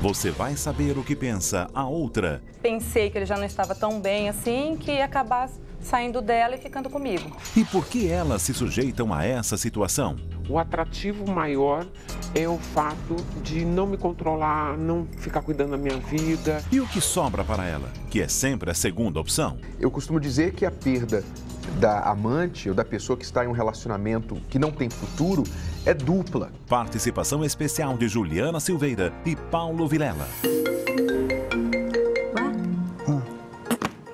você vai saber o que pensa a outra. Pensei que ele já não estava tão bem assim, que ia acabar saindo dela e ficando comigo. E por que elas se sujeitam a essa situação? O atrativo maior é o fato de não me controlar, não ficar cuidando da minha vida. E o que sobra para ela, que é sempre a segunda opção? Eu costumo dizer que a perda da amante ou da pessoa que está em um relacionamento que não tem futuro é dupla. Participação especial de Juliana Silveira e Paulo Vilela.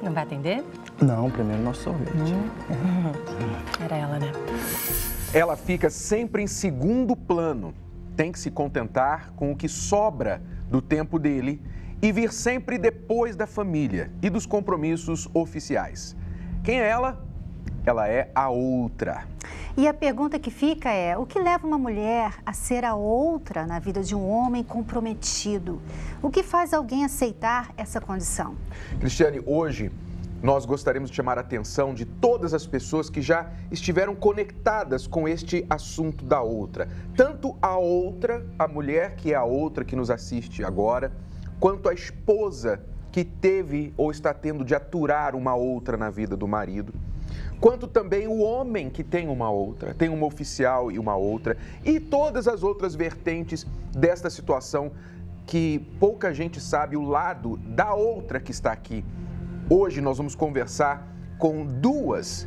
Não vai atender? Não, primeiro nosso sorvete. Era ela, né? Ela fica sempre em segundo plano. Tem que se contentar com o que sobra do tempo dele e vir sempre depois da família e dos compromissos oficiais. Quem é ela? Ela é a outra. E a pergunta que fica é: o que leva uma mulher a ser a outra na vida de um homem comprometido? O que faz alguém aceitar essa condição? Cristiane, hoje nós gostaríamos de chamar a atenção de todas as pessoas que já estiveram conectadas com este assunto da outra. Tanto a outra, a mulher que é a outra que nos assiste agora, quanto a esposa que teve ou está tendo de aturar uma outra na vida do marido, quanto também o homem que tem uma outra, tem uma oficial e uma outra, e todas as outras vertentes desta situação que pouca gente sabe o lado da outra que está aqui. Hoje nós vamos conversar com duas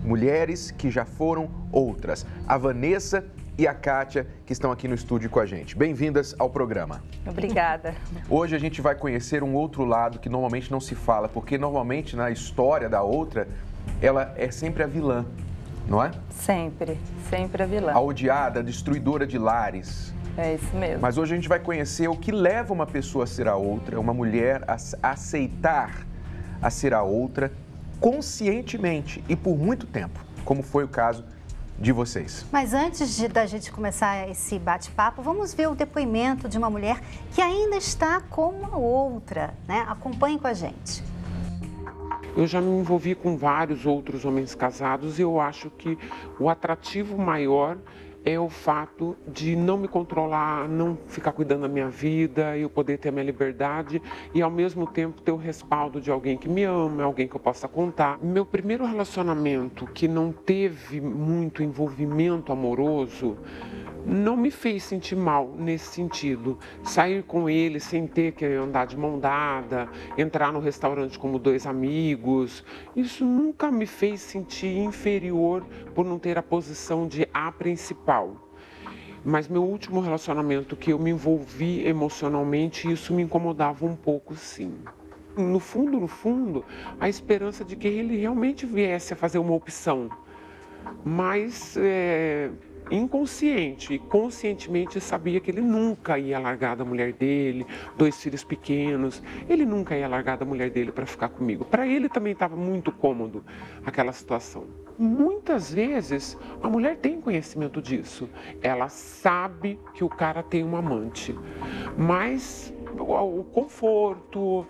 mulheres que já foram outras, a Vanessa e a Kátia, que estão aqui no estúdio com a gente. Bem-vindas ao programa. Obrigada. Hoje a gente vai conhecer um outro lado que normalmente não se fala, porque normalmente na história da outra, ela é sempre a vilã, não é? Sempre a vilã. A odiada, a destruidora de lares. É isso mesmo. Mas hoje a gente vai conhecer o que leva uma pessoa a ser a outra, uma mulher a aceitar a ser a outra conscientemente e por muito tempo, como foi o caso de vocês. Mas antes da gente começar esse bate-papo, vamos ver o depoimento de uma mulher que ainda está com a outra, né? Acompanhe com a gente. Eu já me envolvi com vários outros homens casados e eu acho que o atrativo maior é o fato de não me controlar, não ficar cuidando da minha vida, eu poder ter a minha liberdade e ao mesmo tempo ter o respaldo de alguém que me ama, alguém que eu possa contar. Meu primeiro relacionamento, que não teve muito envolvimento amoroso, não me fez sentir mal nesse sentido. Sair com ele sem ter que andar de mão dada, entrar no restaurante como dois amigos, isso nunca me fez sentir inferior por não ter a posição de a principal. Mas meu último relacionamento que eu me envolvi emocionalmente, isso me incomodava um pouco, sim. No fundo, a esperança de que ele realmente viesse a fazer uma opção. Mas inconsciente e conscientemente sabia que ele nunca ia largar da mulher dele, 2 filhos pequenos, ele nunca ia largar da mulher dele para ficar comigo. Para ele também estava muito cômodo aquela situação. Muitas vezes a mulher tem conhecimento disso, ela sabe que o cara tem uma amante, mas o conforto,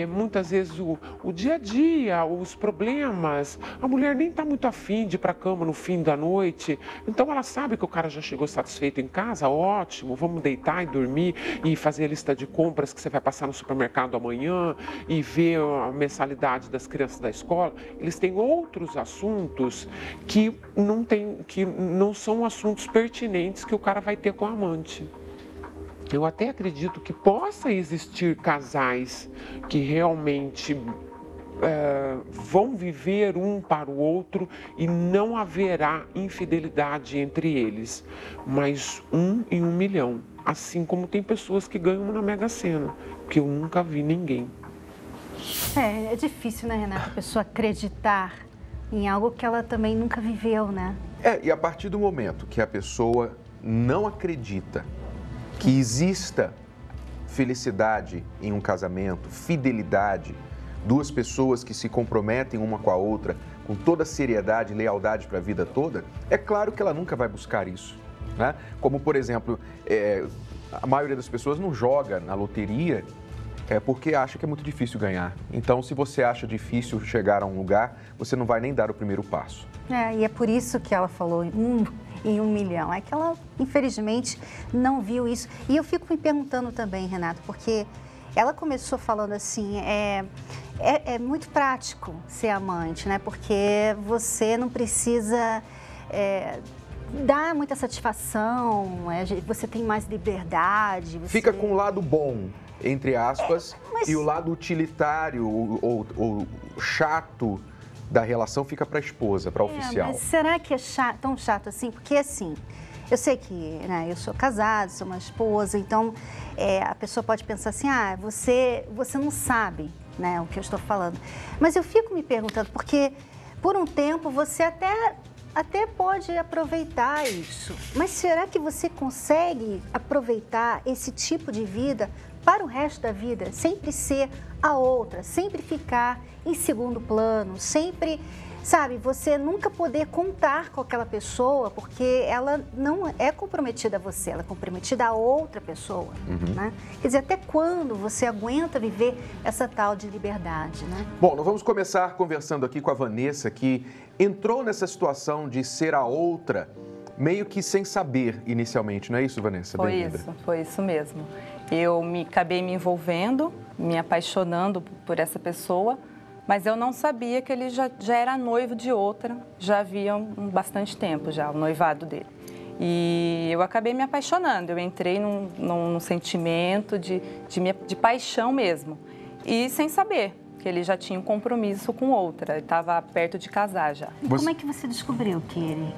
muitas vezes o dia a dia, os problemas, a mulher nem está muito afim de ir para a cama no fim da noite, então ela sabe que o cara já chegou satisfeito em casa, ótimo, vamos deitar e dormir e fazer a lista de compras que você vai passar no supermercado amanhã e ver a mensalidade das crianças da escola. Eles têm outros assuntos que não são assuntos pertinentes que o cara vai ter com a amante. Eu até acredito que possa existir casais que realmente vão viver um para o outro e não haverá infidelidade entre eles, mas 1 em 1 milhão. Assim como tem pessoas que ganham na Mega Sena, que eu nunca vi ninguém. É difícil, né, Renata, a pessoa acreditar em algo que ela também nunca viveu, né? E a partir do momento que a pessoa não acredita que exista felicidade em um casamento, fidelidade, 2 pessoas que se comprometem uma com a outra com toda seriedade e lealdade para a vida toda, é claro que ela nunca vai buscar isso, né? Como, por exemplo, a maioria das pessoas não joga na loteria É porque acha que é muito difícil ganhar. Então, se você acha difícil chegar a um lugar, você não vai nem dar o primeiro passo. E é por isso que ela falou em 1 milhão. É que ela, infelizmente, não viu isso. E eu fico me perguntando também, Renato, porque ela começou falando assim, é muito prático ser amante, né? Porque você não precisa dar muita satisfação, você tem mais liberdade. Fica com o lado bom, entre aspas, e o lado utilitário ou chato da relação fica para a esposa, para a oficial. Mas será que é tão chato assim? Porque assim, eu sei que eu sou casada, sou uma esposa, então a pessoa pode pensar assim, você não sabe, né, o que eu estou falando. Mas eu fico me perguntando, porque por um tempo você até pode aproveitar isso, mas será que você consegue aproveitar esse tipo de vida para o resto da vida? Sempre ser a outra, sempre ficar em segundo plano, sempre, sabe, você nunca poder contar com aquela pessoa, porque ela não é comprometida a você, ela é comprometida a outra pessoa, né? Quer dizer, até quando você aguenta viver essa tal de liberdade, né? Bom, nós vamos começar conversando aqui com a Vanessa, que entrou nessa situação de ser a outra, meio que sem saber inicialmente, não é isso, Vanessa? Foi isso mesmo. Eu acabei me envolvendo, me apaixonando por essa pessoa, mas eu não sabia que ele já era noivo de outra, já havia bastante tempo já, o noivado dele. E eu acabei me apaixonando, eu entrei num sentimento de paixão mesmo, e sem saber que ele já tinha um compromisso com outra, ele estava perto de casar já. E como é que você descobriu que ele...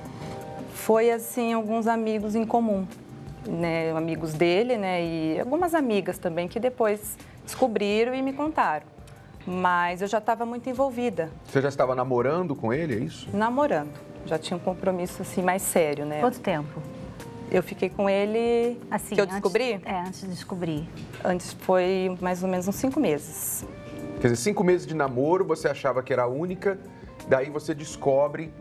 Foi assim, alguns amigos em comum, né, amigos dele, né, e algumas amigas também que depois descobriram e me contaram. Mas eu já estava muito envolvida. Você já estava namorando com ele, é isso? Namorando. Já tinha um compromisso assim mais sério, né? Quanto tempo? Eu fiquei com ele, assim, que eu descobri? Antes de descobrir. Antes foi mais ou menos uns 5 meses. Quer dizer, 5 meses de namoro, você achava que era a única, daí você descobre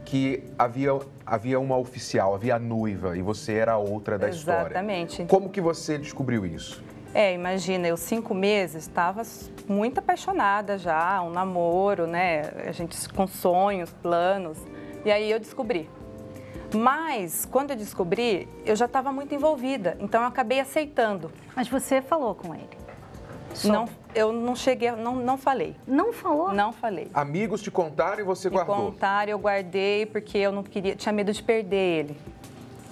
que havia uma oficial, havia a noiva, e você era a outra da história. Exatamente. Como que você descobriu isso? Imagina, eu 5 meses estava muito apaixonada já, um namoro, né? A gente com sonhos, planos, e aí eu descobri. Mas, quando eu descobri, eu já estava muito envolvida, então eu acabei aceitando. Mas você falou com ele? Não, eu não cheguei, não falei. Não falou? Não falei. Amigos te contaram e você guardou? Me contaram, eu guardei porque eu não queria, tinha medo de perder ele.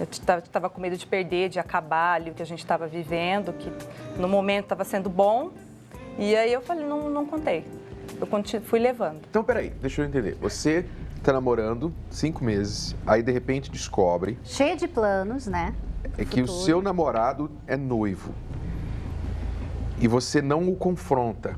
Eu estava com medo de perder, de acabar ali o que a gente estava vivendo, que no momento estava sendo bom. E aí eu falei, não contei. Eu fui levando. Então, peraí, deixa eu entender. Você está namorando 5 meses, aí de repente descobre... Cheia de planos, né? É que o seu namorado é noivo. E você não o confronta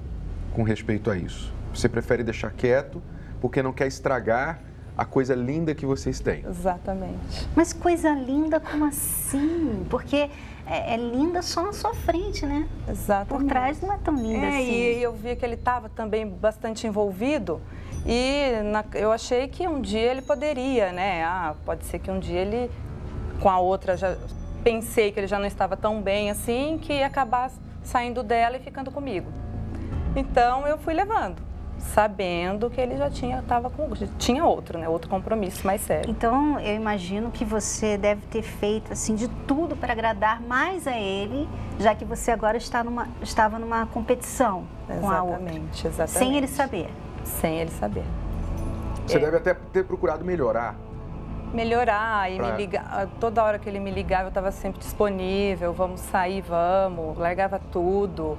com respeito a isso. Você prefere deixar quieto porque não quer estragar a coisa linda que vocês têm. Exatamente. Mas coisa linda como assim? Porque é linda só na sua frente, né? Exatamente. Por trás não é tão linda assim. E eu vi que ele estava também bastante envolvido e eu achei que um dia ele poderia, né? Pode ser que um dia ele, com a outra, já pensei que ele já não estava tão bem assim, que ia acabar saindo dela e ficando comigo. Então eu fui levando, sabendo que ele já tinha outro, né? Outro compromisso mais sério. Então, eu imagino que você deve ter feito assim de tudo para agradar mais a ele, já que você agora estava numa competição com a outra. Exatamente. Sem ele saber. Sem ele saber. Você deve até ter procurado melhorar. Melhorar e me ligar. Toda hora que ele me ligava, eu estava sempre disponível. Vamos sair, vamos. Largava tudo.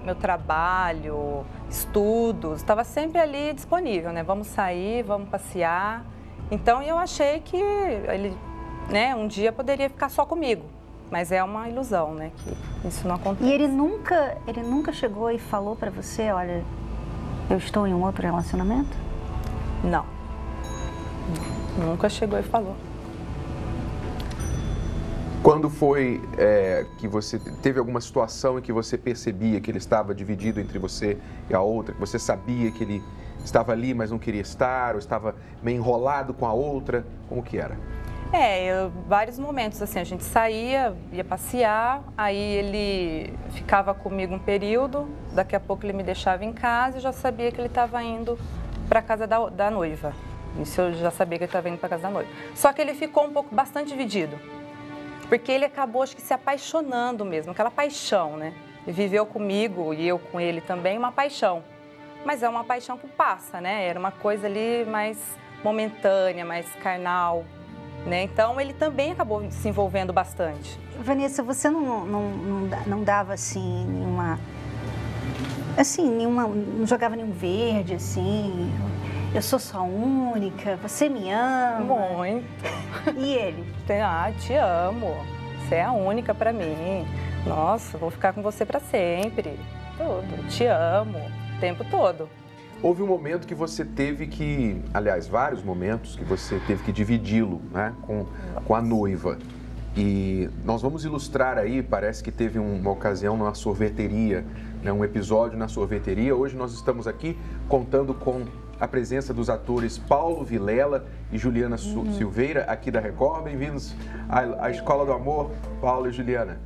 Meu trabalho, estudos, estava sempre ali disponível, né? Vamos sair, vamos passear. Então, eu achei que ele, né, um dia poderia ficar só comigo, mas é uma ilusão, né? Que isso não acontece. E ele nunca chegou e falou para você, olha, eu estou em um outro relacionamento? Não. Nunca chegou e falou. Quando foi que você teve alguma situação em que você percebia que ele estava dividido entre você e a outra, que você sabia que ele estava ali, mas não queria estar, ou estava meio enrolado com a outra, como que era? Vários momentos, assim, a gente saía, ia passear, aí ele ficava comigo um período, daqui a pouco ele me deixava em casa e já sabia que ele estava indo para a casa da noiva. Isso eu já sabia que ele estava indo para a casa da noiva. Só que ele ficou bastante dividido, porque ele acabou, acho que, se apaixonando mesmo, aquela paixão, né? Ele viveu comigo e eu com ele também uma paixão, mas é uma paixão que passa, né? Era uma coisa ali mais momentânea, mais carnal. Né? Então, ele também acabou se envolvendo bastante. Vanessa, você não dava, assim, não jogava nenhum verde, assim, eu sou sua única, você me ama? Muito. E ele? Te amo, você é a única pra mim. Nossa, vou ficar com você pra sempre. Tudo, te amo, o tempo todo. Houve um momento que você teve que, aliás, vários momentos que você teve que dividi-lo, né, com a noiva. E nós vamos ilustrar aí, parece que teve uma ocasião numa sorveteria, né, um episódio na sorveteria. Hoje nós estamos aqui contando com a presença dos atores Paulo Vilela e Juliana Silveira, aqui da Record. Bem-vindos à Escola do Amor, Paulo e Juliana.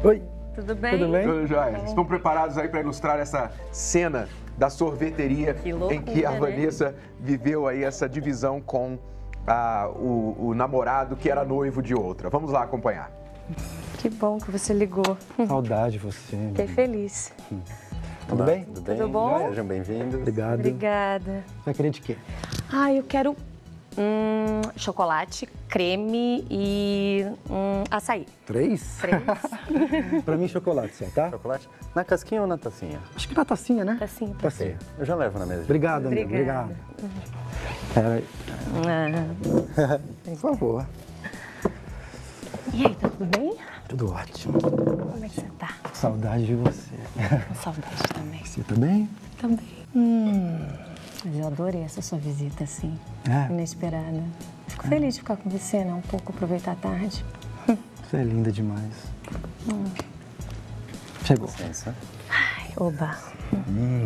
Oi. Tudo bem? Tudo bem? Tudo jóia. Estão preparados aí para ilustrar essa cena da sorveteria em que a Vanessa viveu aí essa divisão com o namorado que era noivo de outra. Vamos lá acompanhar. Que bom que você ligou. Saudade de você. Fiquei feliz. Tudo bem? Tudo bem? Tudo bom? Sejam bem-vindos. Obrigado. Obrigada. Você vai querer de quê? Eu quero chocolate, creme e açaí. 3? 3. Pra mim, chocolate só, tá? Chocolate? Na casquinha ou na tacinha? Acho que na tacinha, né? Tacinha. Tacinha. Eu já levo na mesa. Obrigado, amigo. Obrigada. Obrigado. Por favor. E aí, tá tudo bem? Tudo ótimo. Como é que você tá? Saudade de você. Saudade também. Você tá bem? Também. Mas eu adorei essa sua visita, assim, inesperada. Fico feliz de ficar com você, né? Um pouco, aproveitar a tarde. Você é linda demais. Chegou. Licença. Ai, oba.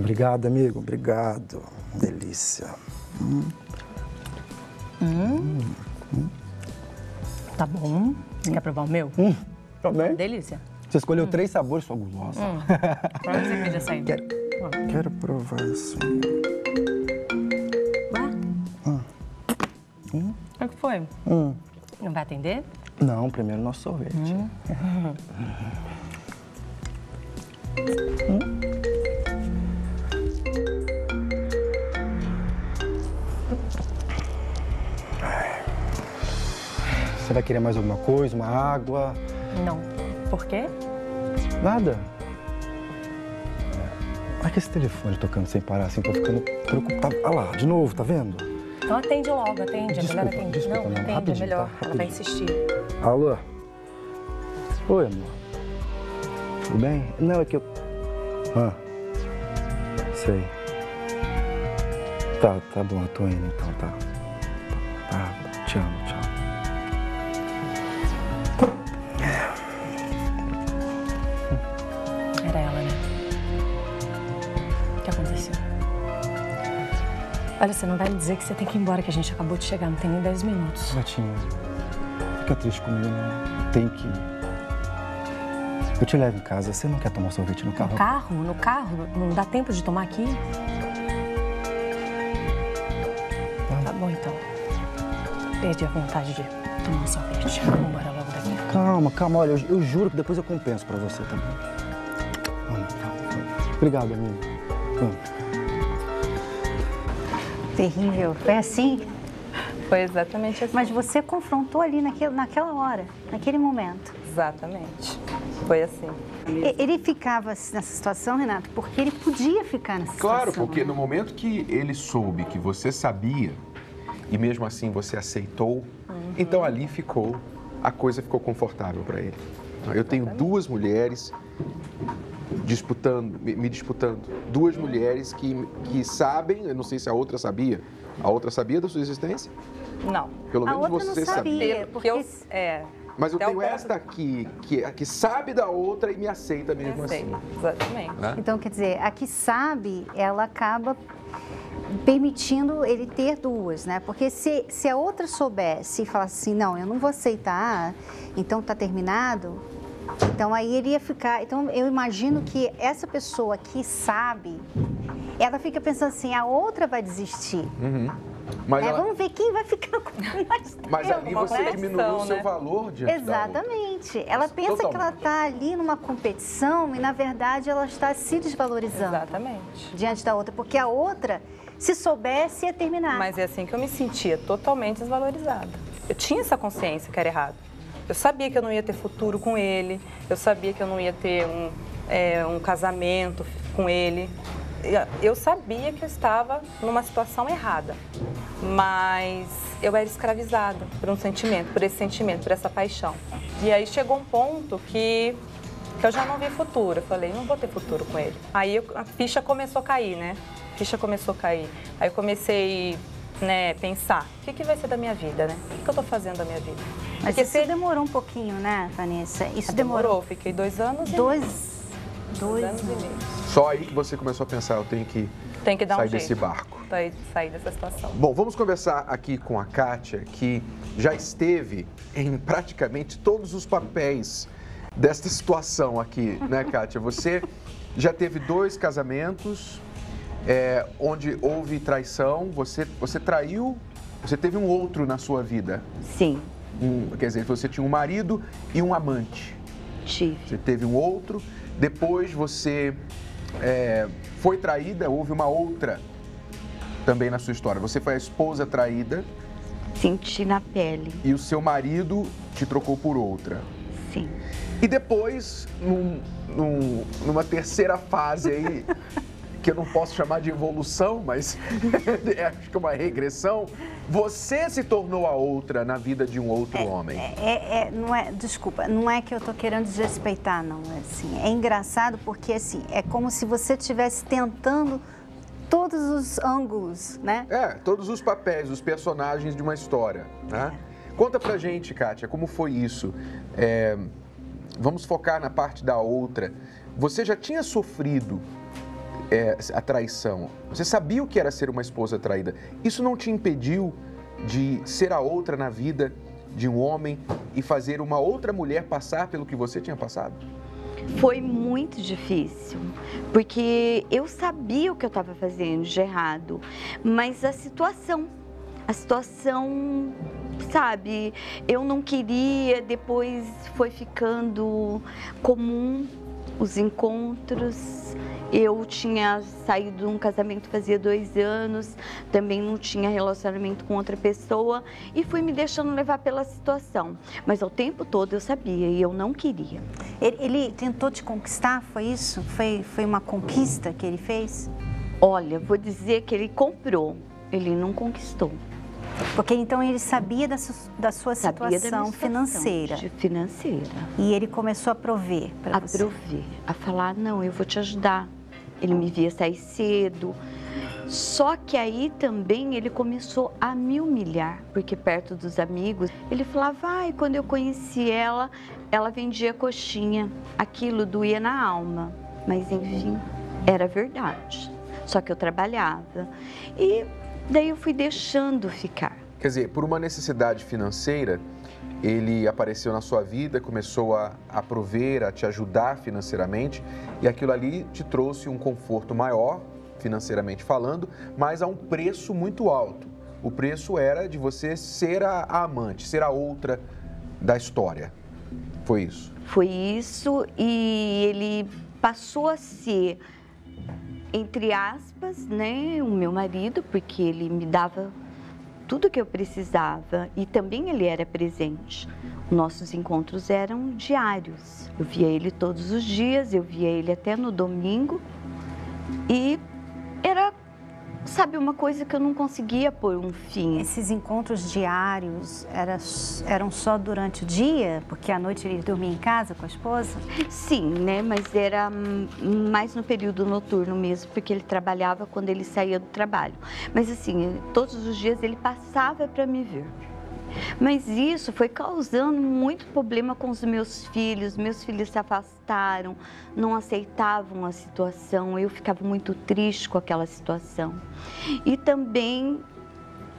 Obrigado, amigo. Obrigado. Delícia. Tá bom. Você quer provar o meu? Também. Delícia. Você escolheu 3 sabores, sua gulosa. Pra onde você pediu açaí? Quero provar assim. O que foi? Não vai atender? Não, primeiro nosso sorvete. Você vai querer mais alguma coisa? Uma água? Não. Por quê? Nada. Olha que esse telefone tocando sem parar, assim, tô ficando preocupado. Olha lá, de novo, tá vendo? Então atende logo, atende. Desculpa, Melhor atende. desculpa, Não, não, atende, rapidinho, é melhor. tá? Ela vai Rapidinho. insistir. Alô? Oi, amor. Tudo bem? Não, é que eu... Sei. Tá bom, eu tô indo então, tá. Tá, te amo, tchau. Era ela, né? O que aconteceu? Olha, você não vai me dizer que você tem que ir embora, que a gente acabou de chegar, não tem nem 10 minutos. Gatinho, fica triste comigo, não. Tem que ir. Eu te levo em casa. Você não quer tomar sorvete no carro? No carro? No carro? Não dá tempo de tomar aqui? Tá bom, então. Perdi a vontade de tomar um sorvete. Vamos embora logo daqui. Calma. Olha, eu juro que depois eu compenso pra você também. Vamos. Obrigado, amigo. Terrível. Foi assim? Foi exatamente assim. Mas você confrontou ali naquela hora, naquele momento. Exatamente. Foi assim. Ele ficava nessa situação, Renato, porque ele podia ficar nessa Claro, situação. porque no momento que ele soube que você sabia e mesmo assim você aceitou, então ali a coisa ficou confortável para ele. Eu tenho 2 mulheres me disputando. 2 mulheres que sabem, eu não sei se a outra sabia. A outra sabia da sua existência? Não. Pelo A menos outra você não sabia, porque... Mas eu Até o tenho ponto- esta aqui, que sabe da outra e me aceita mesmo Eu sei, assim. exatamente. Né? Então, quer dizer, a que sabe, ela acaba permitindo ele ter duas, né? Porque se a outra soubesse e falasse assim, não, eu não vou aceitar, então tá terminado, então aí ele ia ficar... Então eu imagino que essa pessoa que sabe, ela fica pensando assim, a outra vai desistir. Mas ela... Vamos ver quem vai ficar com mais tempo. Mas ali você diminuiu o seu valor diante Exatamente. Ela pensa que ela está ali numa competição e, na verdade, ela está se desvalorizando. Exatamente. Diante da outra, porque a outra, se soubesse, ia terminar. Mas é assim que eu me sentia, totalmente desvalorizada. Eu tinha essa consciência que era errado. Eu sabia que eu não ia ter futuro com ele, eu sabia que eu não ia ter um casamento com ele. Eu sabia que eu estava numa situação errada, mas eu era escravizada por um sentimento, por esse sentimento, por essa paixão. E aí chegou um ponto que eu já não vi futuro. Eu falei, não vou ter futuro com ele. Aí a ficha começou a cair, né? A ficha começou a cair. Aí eu comecei, né, pensar, o que vai ser da minha vida, né? O que eu estou fazendo da minha vida? Mas isso demorou um pouquinho, né, Vanessa? Isso demorou. Fiquei 2 anos e dois anos e meio. Só aí que você começou a pensar, eu tenho que dar sair um desse jeito barco. Sair dessa situação. Bom, vamos conversar aqui com a Kátia, que já esteve em praticamente todos os papéis desta situação aqui, né, Kátia? Você já teve 2 casamentos, onde houve traição, você traiu, você teve um outro na sua vida. Sim. Quer dizer, você tinha um marido e um amante. Tive. Você teve um outro, depois você foi traída, houve uma outra também na sua história. Você foi a esposa traída. Senti na pele. E o seu marido te trocou por outra. Sim. E depois, numa terceira fase aí, que eu não posso chamar de evolução, mas acho que é uma regressão, você se tornou a outra na vida de um outro homem. Desculpa, não é que eu tô querendo desrespeitar, não. É engraçado porque, assim, é como se você estivesse tentando todos os ângulos, né? Todos os papéis, os personagens de uma história, né? Conta pra gente, Kátia, como foi isso? Vamos focar na parte da outra. Você já tinha sofrido a traição. Você sabia o que era ser uma esposa traída. Isso não te impediu de ser a outra na vida de um homem e fazer uma outra mulher passar pelo que você tinha passado? Foi muito difícil, porque eu sabia o que eu estava fazendo de errado, mas a situação, sabe, eu não queria, depois foi ficando comum os encontros. Eu tinha saído de um casamento fazia 2 anos, também não tinha relacionamento com outra pessoa e fui me deixando levar pela situação. Mas ao tempo todo eu sabia e eu não queria. Ele tentou te conquistar, foi isso? Foi uma conquista que ele fez? Olha, vou dizer que ele comprou, ele não conquistou. Porque então ele sabia da sua situação financeira. Financeira. E ele começou a prover para você. A prover, a falar, não, eu vou te ajudar. Ele me via sair cedo. Só que aí também ele começou a me humilhar, porque perto dos amigos, ele falava, quando eu conheci ela vendia coxinha. Aquilo doía na alma. Mas enfim, era verdade. Só que eu trabalhava. E daí eu fui deixando ficar. Quer dizer, por uma necessidade financeira, ele apareceu na sua vida, começou a prover, a te ajudar financeiramente, e aquilo ali te trouxe um conforto maior, financeiramente falando, mas a um preço muito alto. O preço era de você ser a amante, ser a outra da história. Foi isso? Foi isso, e ele passou a ser, entre aspas, né, o meu marido, porque ele me dava tudo que eu precisava e também ele era presente. Nossos encontros eram diários. Eu via ele todos os dias, eu via ele até no domingo e era, sabe, uma coisa que eu não conseguia pôr um fim. Esses encontros diários eram só durante o dia? Porque à noite ele dormia em casa com a esposa? Sim, né? Mas era mais no período noturno mesmo, porque ele trabalhava quando ele saía do trabalho. Mas assim, todos os dias ele passava para me ver. Mas isso foi causando muito problema com os meus filhos se afastaram, não aceitavam a situação, eu ficava muito triste com aquela situação. E também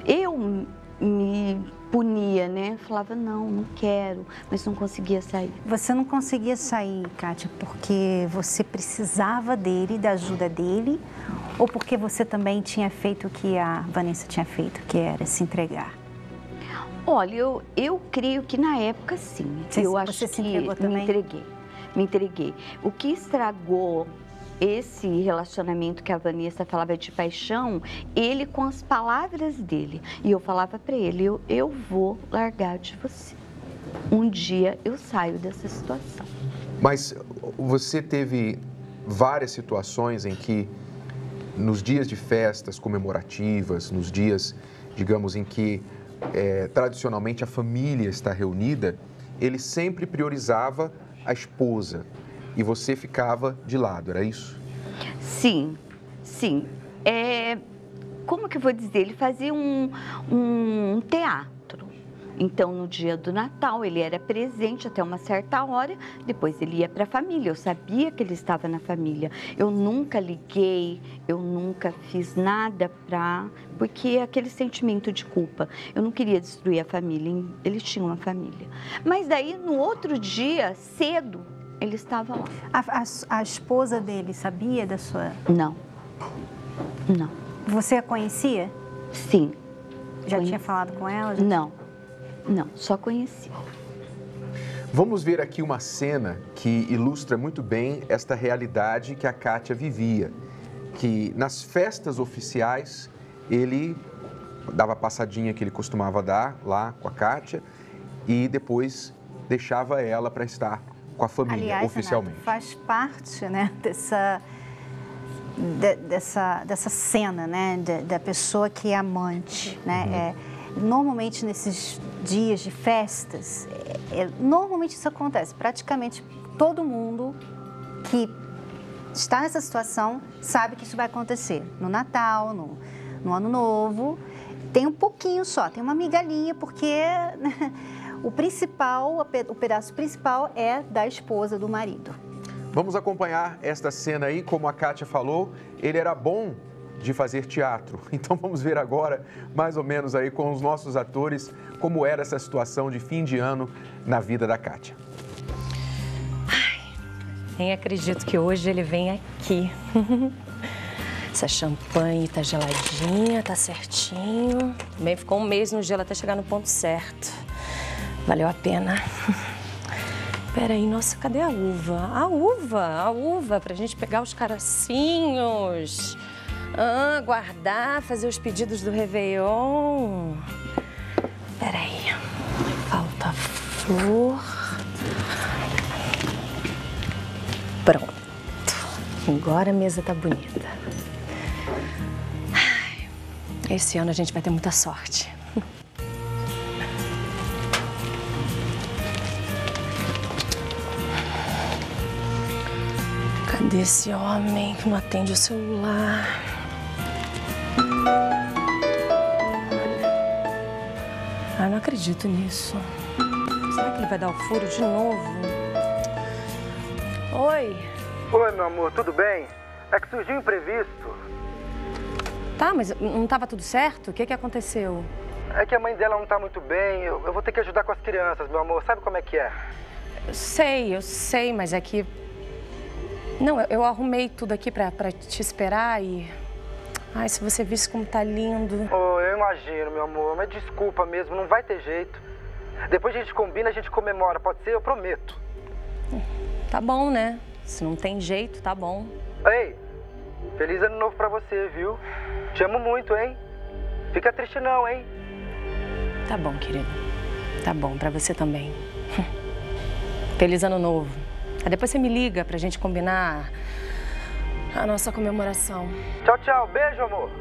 eu me punia, né? Falava, não quero, mas não conseguia sair. Você não conseguia sair, Kátia, porque você precisava dele, da ajuda dele, ou porque você também tinha feito o que a Vanessa tinha feito, que era se entregar? Olha, eu creio que na época sim. Eu acho que me entreguei. O que estragou esse relacionamento que a Vanessa falava de paixão, ele com as palavras dele. E eu falava para ele, eu vou largar de você. Um dia eu saio dessa situação. Mas você teve várias situações em que, nos dias de festas comemorativas, nos dias, digamos, em que tradicionalmente a família está reunida, ele sempre priorizava a esposa e você ficava de lado, era isso? Sim. Como que eu vou dizer? Ele fazia um teatro. Então, no dia do Natal, ele era presente até uma certa hora, depois ele ia para a família. Eu sabia que ele estava na família. Eu nunca liguei, eu nunca fiz nada porque aquele sentimento de culpa. Eu não queria destruir a família, ele tinha uma família. Mas daí, no outro dia, cedo, ele estava lá. A esposa dele sabia da sua... Não. Você a conhecia? Sim. Já tinha falado com ela? Não, só conheci. Vamos ver aqui uma cena que ilustra muito bem esta realidade que a Kátia vivia. Que nas festas oficiais, ele dava a passadinha que ele costumava dar lá com a Kátia e depois deixava ela para estar com a família. Aliás, oficialmente. Renato, faz parte, né, dessa cena, né, da pessoa que é amante, né? Normalmente nesses dias de festas, normalmente isso acontece. Praticamente todo mundo que está nessa situação sabe que isso vai acontecer. No Natal, no Ano Novo, tem um pouquinho só, tem uma migalhinha, porque o pedaço principal é da esposa, do marido. Vamos acompanhar esta cena aí, como a Kátia falou, ele era bom de fazer teatro. Então vamos ver agora, mais ou menos aí com os nossos atores, como era essa situação de fim de ano na vida da Kátia. Nem acredito que hoje ele vem aqui. Essa champanhe tá geladinha, tá certinho. Também ficou um mês no gelo até chegar no ponto certo. Valeu a pena. Peraí, nossa, cadê a uva? A uva, pra gente pegar os carocinhos. Guardar, fazer os pedidos do Réveillon. Peraí, falta flor. Pronto. Agora a mesa tá bonita. Esse ano a gente vai ter muita sorte. Cadê esse homem que não atende o celular? Não acredito nisso. Será que ele vai dar o furo de novo? Oi, meu amor, tudo bem? É que surgiu um imprevisto. Tá, mas não estava tudo certo? O que aconteceu? É que a mãe dela não tá muito bem. Eu vou ter que ajudar com as crianças, meu amor. Sabe como é que é? Eu sei, mas é que... Não, eu arrumei tudo aqui pra te esperar e... Ai, se você visse como tá lindo. Eu imagino, meu amor. Mas desculpa mesmo, não vai ter jeito. Depois a gente combina, a gente comemora. Pode ser? Eu prometo. Tá bom, né? Se não tem jeito, tá bom. Ei, feliz ano novo pra você, viu? Te amo muito, hein? Fica triste não, hein? Tá bom, querido. Tá bom, pra você também. Feliz ano novo. Aí depois você me liga pra gente combinar a nossa comemoração. Tchau, tchau. Beijo, amor.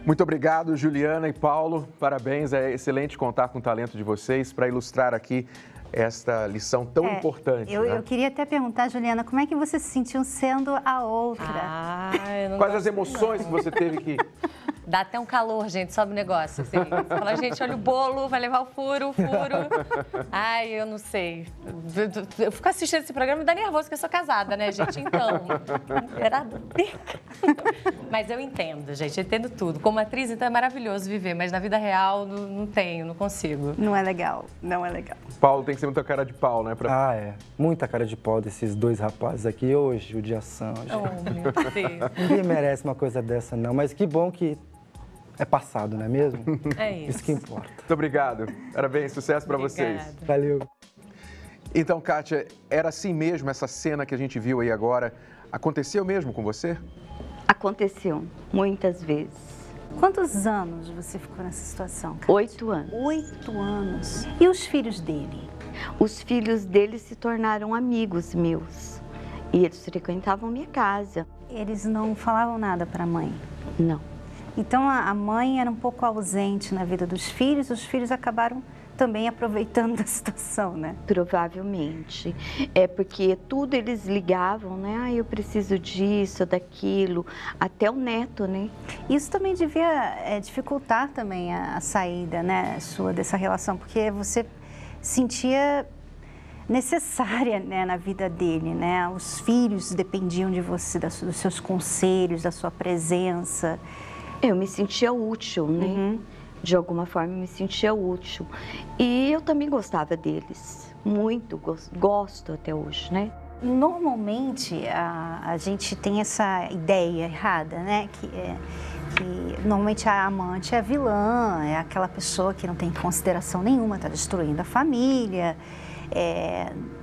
Muito obrigado, Juliana e Paulo. Parabéns, é excelente contar com o talento de vocês para ilustrar aqui esta lição tão importante. Eu queria até perguntar, Juliana, como é que você se sentiu sendo a outra? Quais as emoções que você teve que Dá até um calor, gente, sobe o negócio, assim. Você fala, gente, olha o bolo, vai levar o furo. Ai, eu não sei. Eu fico assistindo esse programa e dá nervoso, porque eu sou casada, né, gente? Então, mas eu entendo, gente, eu entendo tudo. Como atriz, então é maravilhoso viver, mas na vida real não tenho, não consigo. Não é legal, não é legal. Paulo, tem que ser muita cara de pau, né? Ah, é. Muita cara de pau desses dois rapazes aqui hoje, judiação. Oh, meu Deus. Ninguém merece uma coisa dessa, não. Mas que bom que é passado, não é mesmo? É isso. Isso que importa. Muito obrigado. Parabéns, sucesso para vocês. Valeu. Então, Kátia, era assim mesmo essa cena que a gente viu aí agora? Aconteceu mesmo com você? Aconteceu, muitas vezes. Quantos anos você ficou nessa situação, Kátia? 8 anos. 8 anos. E os filhos dele? Os filhos dele se tornaram amigos meus. E eles frequentavam minha casa. Eles não falavam nada para a mãe? Não. Então a mãe era um pouco ausente na vida dos filhos, os filhos acabaram também aproveitando da situação, né? Provavelmente. É porque tudo eles ligavam, né? Ah, eu preciso disso, daquilo, até o neto, né? Isso também devia dificultar também a saída, né, sua dessa relação, porque você sentia necessária, né, na vida dele, né? Os filhos dependiam de você, dos seus conselhos, da sua presença. Eu me sentia útil, né? De alguma forma, eu me sentia útil. E eu também gostava deles, muito, gosto até hoje, né? Normalmente, a gente tem essa ideia errada, né? Que normalmente a amante é a vilã, é aquela pessoa que não tem consideração nenhuma, está destruindo a família,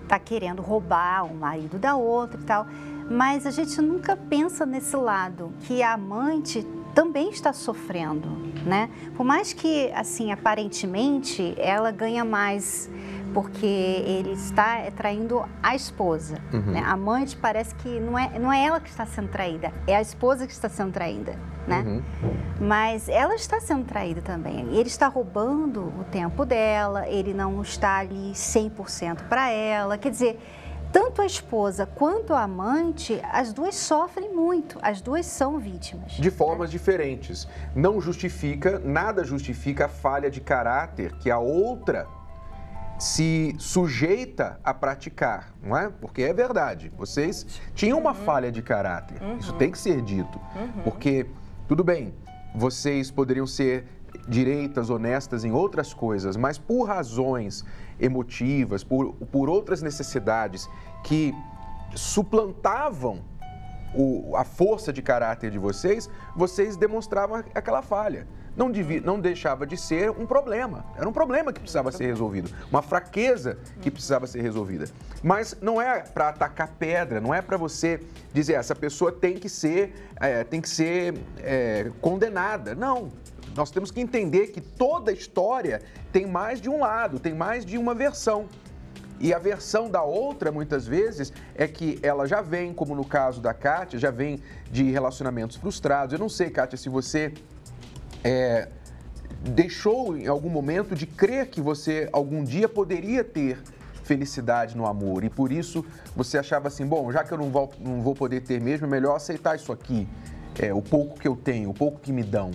está querendo roubar o marido da outra e tal. Mas a gente nunca pensa nesse lado, que a amante também está sofrendo, né? Por mais que, assim, aparentemente, ela ganha mais porque ele está traindo a esposa, né? A amante parece que não é ela que está sendo traída, é a esposa que está sendo traída, né? Mas ela está sendo traída também. Ele está roubando o tempo dela, ele não está ali 100% para ela, quer dizer, tanto a esposa quanto a amante, as duas sofrem muito, as duas são vítimas. De formas diferentes. Não justifica, nada justifica a falha de caráter que a outra se sujeita a praticar, não é? Porque é verdade, vocês tinham uma falha de caráter, isso tem que ser dito. Porque, tudo bem, vocês poderiam ser direitas, honestas em outras coisas, mas por razões emotivas, por outras necessidades que suplantavam a força de caráter de vocês, vocês demonstravam aquela falha. Não deixava de ser um problema, era um problema que precisava ser resolvido, uma fraqueza que precisava ser resolvida. Mas não é para atacar pedra, não é para você dizer essa pessoa tem que ser condenada, não. Nós temos que entender que toda história tem mais de um lado, tem mais de uma versão. E a versão da outra, muitas vezes, é que ela já vem, como no caso da Kátia, já vem de relacionamentos frustrados. Eu não sei, Kátia, se você deixou em algum momento de crer que você algum dia poderia ter felicidade no amor. E por isso você achava assim, bom, já que eu não vou poder ter mesmo, é melhor aceitar isso aqui. O pouco que eu tenho, o pouco que me dão.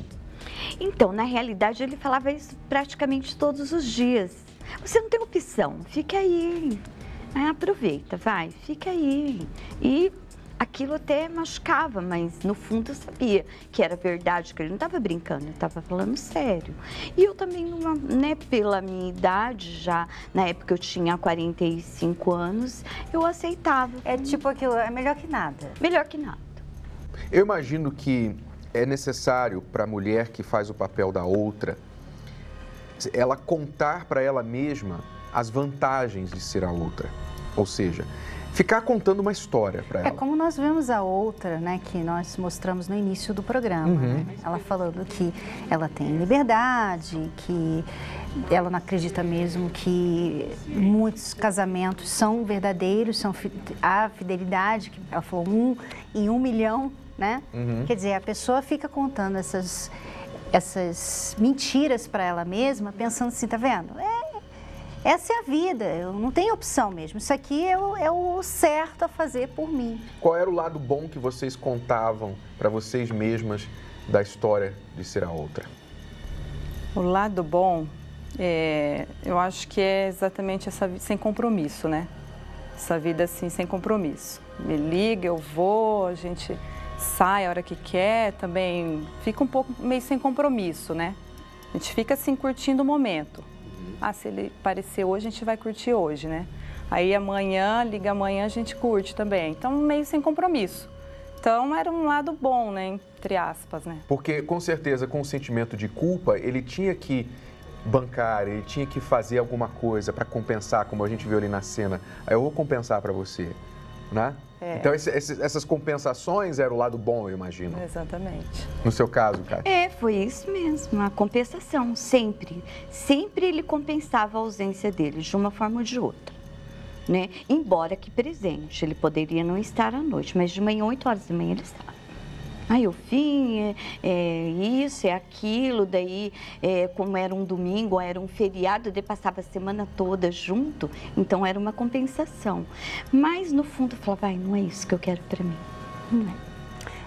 Então, na realidade, ele falava isso praticamente todos os dias. Você não tem opção, fica aí, aproveita, vai, fica aí. E aquilo até machucava, mas no fundo eu sabia que era verdade, que ele não estava brincando, ele estava falando sério. E eu também, né, pela minha idade, já na época eu tinha 45 anos, eu aceitava. É tipo aquilo, é melhor que nada. Melhor que nada. Eu imagino que é necessário para a mulher que faz o papel da outra, ela contar para ela mesma as vantagens de ser a outra. Ou seja, ficar contando uma história para ela. É como nós vemos a outra, né, que nós mostramos no início do programa, né? Ela falando que ela tem liberdade, que ela não acredita mesmo que muitos casamentos são verdadeiros, há fidelidade, que ela falou 1 em 1 milhão, né? Quer dizer, a pessoa fica contando essas mentiras para ela mesma, pensando assim, tá vendo? Essa é a vida, eu não tenho opção mesmo. Isso aqui é o certo a fazer por mim. Qual era o lado bom que vocês contavam para vocês mesmas da história de ser a outra? O lado bom, eu acho que é exatamente essa vida sem compromisso, né? Essa vida assim, sem compromisso. Me liga, eu vou, a gente sai a hora que quer, também fica um pouco meio sem compromisso, né? A gente fica assim curtindo o momento. Ah, se ele aparecer hoje, a gente vai curtir hoje, né? Aí amanhã, liga amanhã, a gente curte também. Então, meio sem compromisso. Então, era um lado bom, né? Entre aspas, né? Porque, com certeza, com o sentimento de culpa, ele tinha que bancar, ele tinha que fazer alguma coisa para compensar, como a gente viu ali na cena. Aí eu vou compensar para você, né? Então, essas compensações eram o lado bom, eu imagino. Exatamente. No seu caso, Kátia? Foi isso mesmo, a compensação, sempre. Sempre ele compensava a ausência dele, de uma forma ou de outra, né? Embora que presente, ele poderia não estar à noite, mas de manhã, 8 horas da manhã, ele estava. Aí eu vim, isso, aquilo, daí, como era um domingo, era um feriado, daí passava a semana toda junto, então era uma compensação. Mas no fundo eu falava, não é isso que eu quero para mim, não é.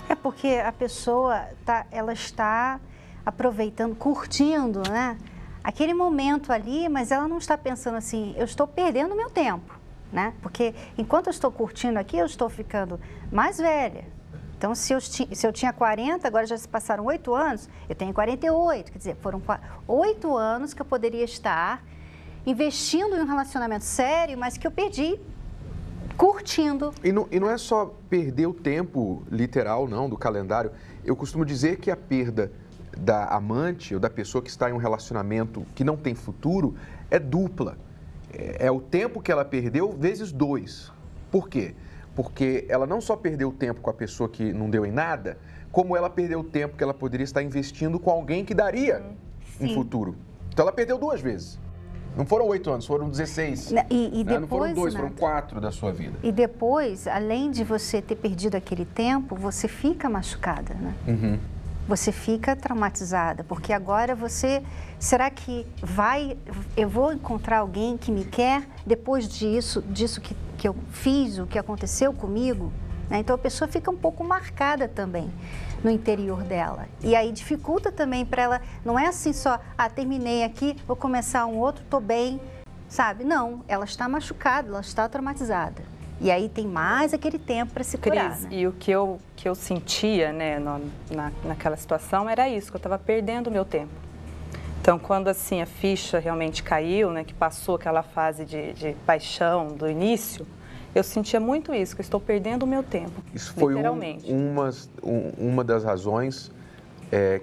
É porque a pessoa, ela está aproveitando, curtindo, né? Aquele momento ali, mas ela não está pensando assim, eu estou perdendo meu tempo, né? Porque enquanto eu estou curtindo aqui, eu estou ficando mais velha. Então, se eu tinha 40, agora já se passaram 8 anos, eu tenho 48. Quer dizer, foram 8 anos que eu poderia estar investindo em um relacionamento sério, mas que eu perdi curtindo. E não é só perder o tempo literal, não, do calendário. Eu costumo dizer que a perda da amante ou da pessoa que está em um relacionamento que não tem futuro é dupla. É o tempo que ela perdeu vezes 2. Por quê? Porque ela não só perdeu o tempo com a pessoa que não deu em nada, como ela perdeu o tempo que ela poderia estar investindo com alguém que daria um futuro. Então ela perdeu 2 vezes. Não foram 8 anos, foram 16. E depois, não foram 2, foram 4 da sua vida. E depois, além de você ter perdido aquele tempo, você fica machucada, né? Uhum. Você fica traumatizada, porque agora você... Será que eu vou encontrar alguém que me quer depois disso que eu fiz, o que aconteceu comigo? Né? Então a pessoa fica um pouco marcada também no interior dela. E aí dificulta também para ela, não é assim só, terminei aqui, vou começar um outro, tô bem, sabe? Não, ela está machucada, ela está traumatizada. E aí tem mais aquele tempo para se curar. Cris, né? E o que eu sentia, né, naquela situação era isso, que eu estava perdendo o meu tempo. Então, quando assim a ficha realmente caiu, né, que passou aquela fase de paixão do início, eu sentia muito isso, que eu estou perdendo o meu tempo, isso foi literalmente. Uma das razões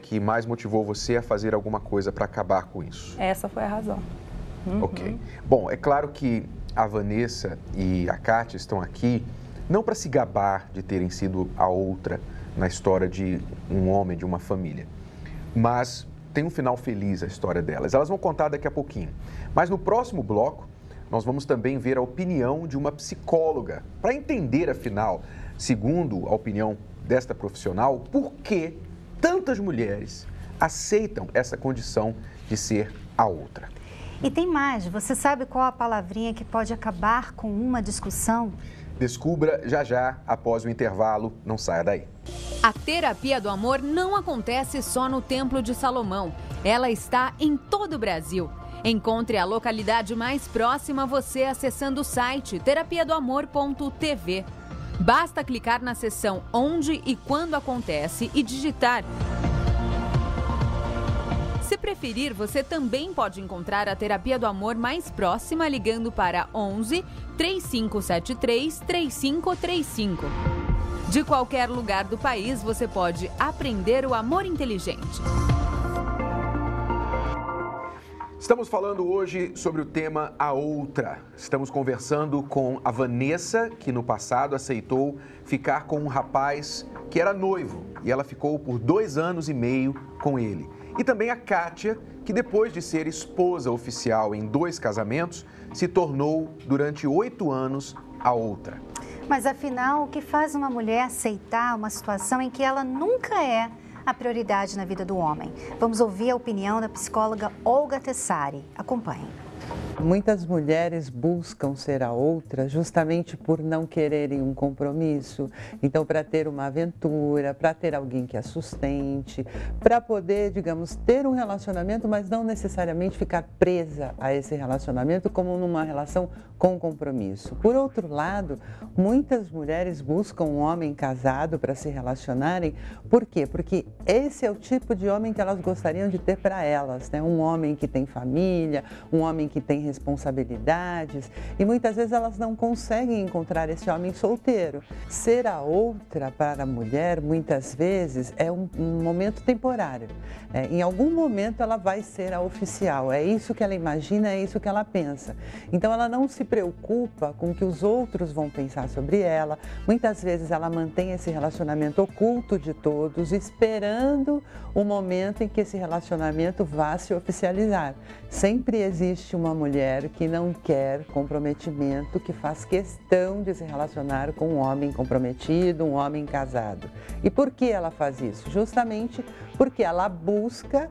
que mais motivou você a fazer alguma coisa para acabar com isso? Essa foi a razão. Uhum. Ok. Bom, é claro que a Vanessa e a Kátia estão aqui não para se gabar de terem sido a outra na história de um homem, de uma família, mas tem um final feliz a história delas. Elas vão contar daqui a pouquinho. Mas no próximo bloco, nós vamos também ver a opinião de uma psicóloga para entender, afinal, segundo a opinião desta profissional, por que tantas mulheres aceitam essa condição de ser a outra. E tem mais, você sabe qual a palavrinha que pode acabar com uma discussão? Descubra já após o intervalo. Não saia daí. A terapia do amor não acontece só no Templo de Salomão. Ela está em todo o Brasil. Encontre a localidade mais próxima a você acessando o site terapiadoamor.tv. Basta clicar na seção Onde e Quando Acontece e digitar. Se preferir, você também pode encontrar a terapia do amor mais próxima ligando para 11 3573 3535. De qualquer lugar do país, você pode aprender o amor inteligente. Estamos falando hoje sobre o tema A Outra. Estamos conversando com a Vanessa, que no passado aceitou ficar com um rapaz que era noivo e ela ficou por 2 anos e meio com ele. E também a Kátia, que depois de ser esposa oficial em 2 casamentos, se tornou durante 8 anos a outra. Mas afinal, o que faz uma mulher aceitar uma situação em que ela nunca é a prioridade na vida do homem? Vamos ouvir a opinião da psicóloga Olga Tessari. Acompanhe. Muitas mulheres buscam ser a outra justamente por não quererem um compromisso. Então, para ter uma aventura, para ter alguém que a sustente, para poder, digamos, ter um relacionamento, mas não necessariamente ficar presa a esse relacionamento como numa relação com compromisso. Por outro lado, muitas mulheres buscam um homem casado para se relacionarem. Por quê? Porque esse é o tipo de homem que elas gostariam de ter para elas, né? Um homem que tem família, um homem que tem responsabilidades, e muitas vezes elas não conseguem encontrar esse homem solteiro. Ser a outra para a mulher, muitas vezes, é um momento temporário. Em algum momento ela vai ser a oficial, é isso que ela imagina, é isso que ela pensa. Então ela não se preocupa com o que os outros vão pensar sobre ela. Muitas vezes ela mantém esse relacionamento oculto de todos, esperando o momento em que esse relacionamento vá se oficializar. Sempre existe uma mulher que não quer comprometimento, que faz questão de se relacionar com um homem comprometido, um homem casado. E por que ela faz isso? Justamente porque ela busca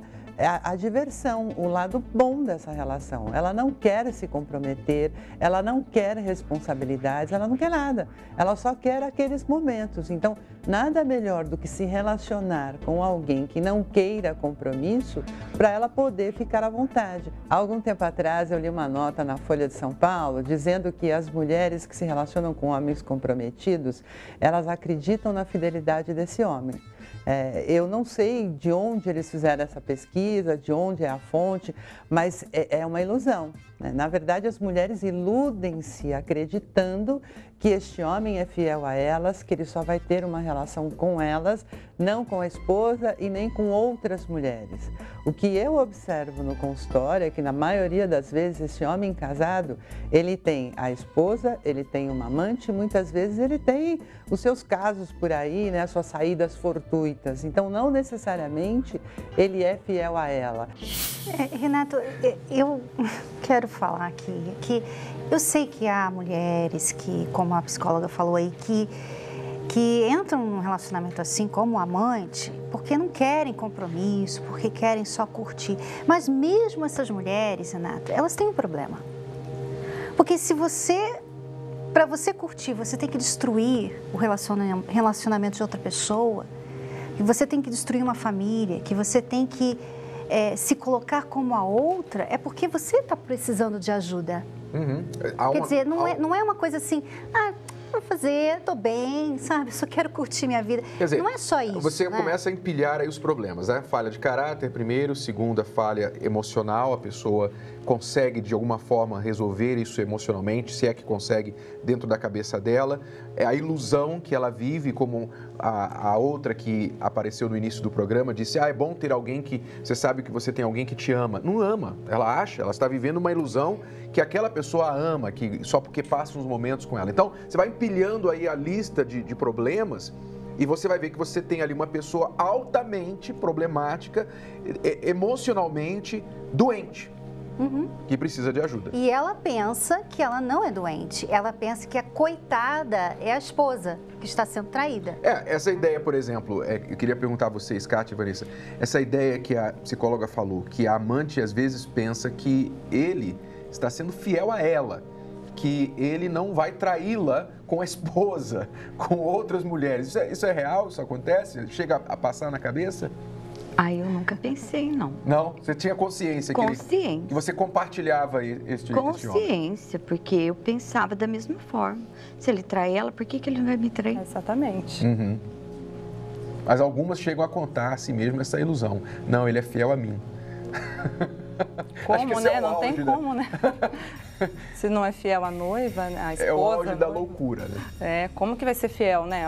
a diversão, o lado bom dessa relação. Ela não quer se comprometer, ela não quer responsabilidades, ela não quer nada. Ela só quer aqueles momentos. Então, nada melhor do que se relacionar com alguém que não queira compromisso para ela poder ficar à vontade. Há algum tempo atrás, eu li uma nota na Folha de São Paulo dizendo que as mulheres que se relacionam com homens comprometidos, elas acreditam na fidelidade desse homem. Eu não sei de onde eles fizeram essa pesquisa, de onde é a fonte, mas é uma ilusão, né? Na verdade, as mulheres iludem-se acreditando que este homem é fiel a elas, que ele só vai ter uma relação com elas, não com a esposa e nem com outras mulheres. O que eu observo no consultório é que, na maioria das vezes, esse homem casado, ele tem a esposa, ele tem uma amante, muitas vezes ele tem os seus casos por aí, né, as suas saídas fortuitas. Então, não necessariamente ele é fiel a ela. Renato, eu quero falar aqui que eu sei que há mulheres que, como a psicóloga falou aí, que entram num relacionamento assim como amante porque não querem compromisso, porque querem só curtir. Mas mesmo essas mulheres, Renato, elas têm um problema. Porque para você curtir, você tem que destruir o relacionamento de outra pessoa, que você tem que destruir uma família, que você tem que se colocar como a outra, é porque você está precisando de ajuda. Uhum. Quer dizer, não é uma coisa assim, vou fazer, tô bem, sabe? Só quero curtir minha vida. Quer dizer, não é só isso. Você né? começa a empilhar aí os problemas, né? Falha de caráter primeiro, segunda, falha emocional, a pessoa consegue de alguma forma resolver isso emocionalmente, se é que consegue dentro da cabeça dela. É a ilusão que ela vive, como a outra que apareceu no início do programa, disse, é bom ter alguém que, você sabe que você tem alguém que te ama. Não ama, ela está vivendo uma ilusão que aquela pessoa ama, que só porque passa uns momentos com ela. Então, você vai empilhando aí a lista de problemas e você vai ver que você tem ali uma pessoa altamente problemática, emocionalmente doente. Uhum. Que precisa de ajuda. E ela pensa que ela não é doente. Ela pensa que a coitada é a esposa que está sendo traída. Essa ideia, por exemplo, eu queria perguntar a vocês, Kátia e Vanessa, essa ideia que a psicóloga falou, que a amante às vezes pensa que ele está sendo fiel a ela, que ele não vai traí-la com a esposa, com outras mulheres. Isso é real? Isso acontece? Chega a passar na cabeça? Eu nunca pensei, não. Não? Você tinha consciência? Consciência. Que você compartilhava este homem? Consciência, porque eu pensava da mesma forma. Se ele trai ela, por que ele não vai me trair? Exatamente. Uhum. Mas algumas chegam a contar a si mesmo essa ilusão. Não, ele é fiel a mim. Como, né? Não tem como, né? Se não é fiel à noiva, à esposa... É o auge da loucura, né? Como que vai ser fiel, né?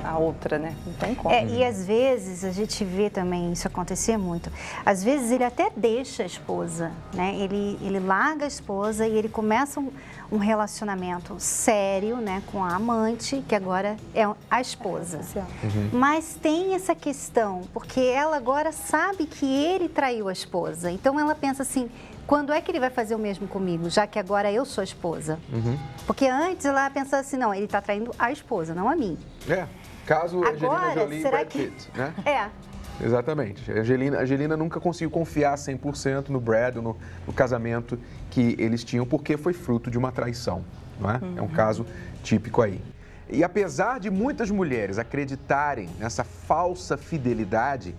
A outra, né? Não tem como. E às vezes a gente vê também isso acontecer muito. Às vezes ele até deixa a esposa, né? Ele larga a esposa e ele começa um relacionamento sério, né? Com a amante, que agora é a esposa. Uhum. Mas tem essa questão, porque ela agora sabe que ele traiu a esposa. Então ela pensa assim, quando é que ele vai fazer o mesmo comigo, já que agora eu sou a esposa? Uhum. Porque antes ela pensava assim, não, ele está traindo a esposa, não a mim. Caso agora, Angelina Jolie e Brad Pitt, né? Exatamente. A Angelina nunca conseguiu confiar 100% no Brad, no casamento que eles tinham porque foi fruto de uma traição, não é? É um caso típico aí. E apesar de muitas mulheres acreditarem nessa falsa fidelidade,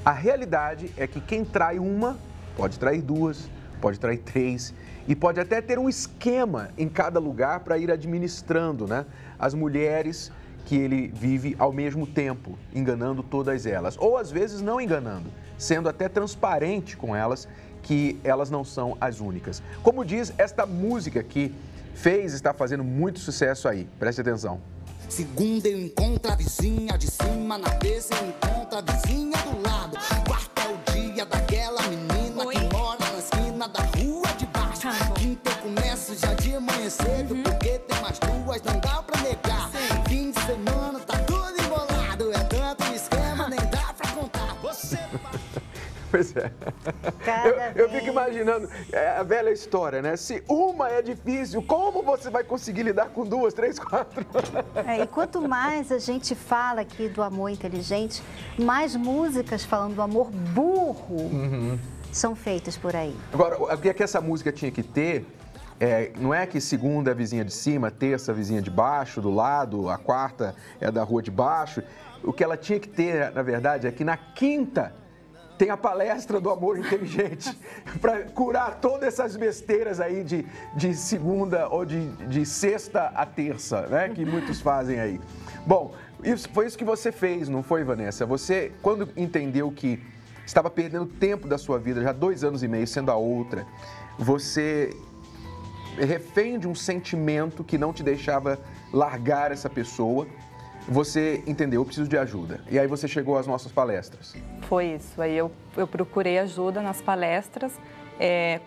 a realidade é que quem trai uma pode trair duas, pode trair três e pode até ter um esquema em cada lugar para ir administrando, né, as mulheres que ele vive ao mesmo tempo, enganando todas elas. Ou às vezes não enganando, sendo até transparente com elas que elas não são as únicas. Como diz esta música que está fazendo muito sucesso aí. Preste atenção. Segunda eu encontro a vizinha de cima, na terça eu encontro a vizinha do lado. Quarta é o dia daquela menina que mora na esquina da rua de baixo. Quinta eu começo já de manhã cedo, porque tem mais duas, não dá pra negar. Fim de semana tá tudo embolado, é tanto esquema, nem dá pra contar. Você Pois é. Eu fico imaginando a velha história, né? Se uma é difícil, como você vai conseguir lidar com duas, três, quatro? E quanto mais a gente fala aqui do amor inteligente, mais músicas falando do amor burro são feitas por aí. Agora, o que é que essa música tinha que ter? Não é que segunda é a vizinha de cima, terça a vizinha de baixo, do lado, a quarta é da rua de baixo. O que ela tinha que ter, na verdade, é que na quinta tem a palestra do amor inteligente para curar todas essas besteiras aí de segunda ou de sexta a terça, né? Que muitos fazem aí. Bom, foi isso que você fez, não foi, Vanessa? Você, quando entendeu que estava perdendo tempo da sua vida, já 2 anos e meio sendo a outra, você refém de um sentimento que não te deixava largar essa pessoa, você entendeu, eu preciso de ajuda. E aí você chegou às nossas palestras. Foi isso. Aí eu procurei ajuda nas palestras.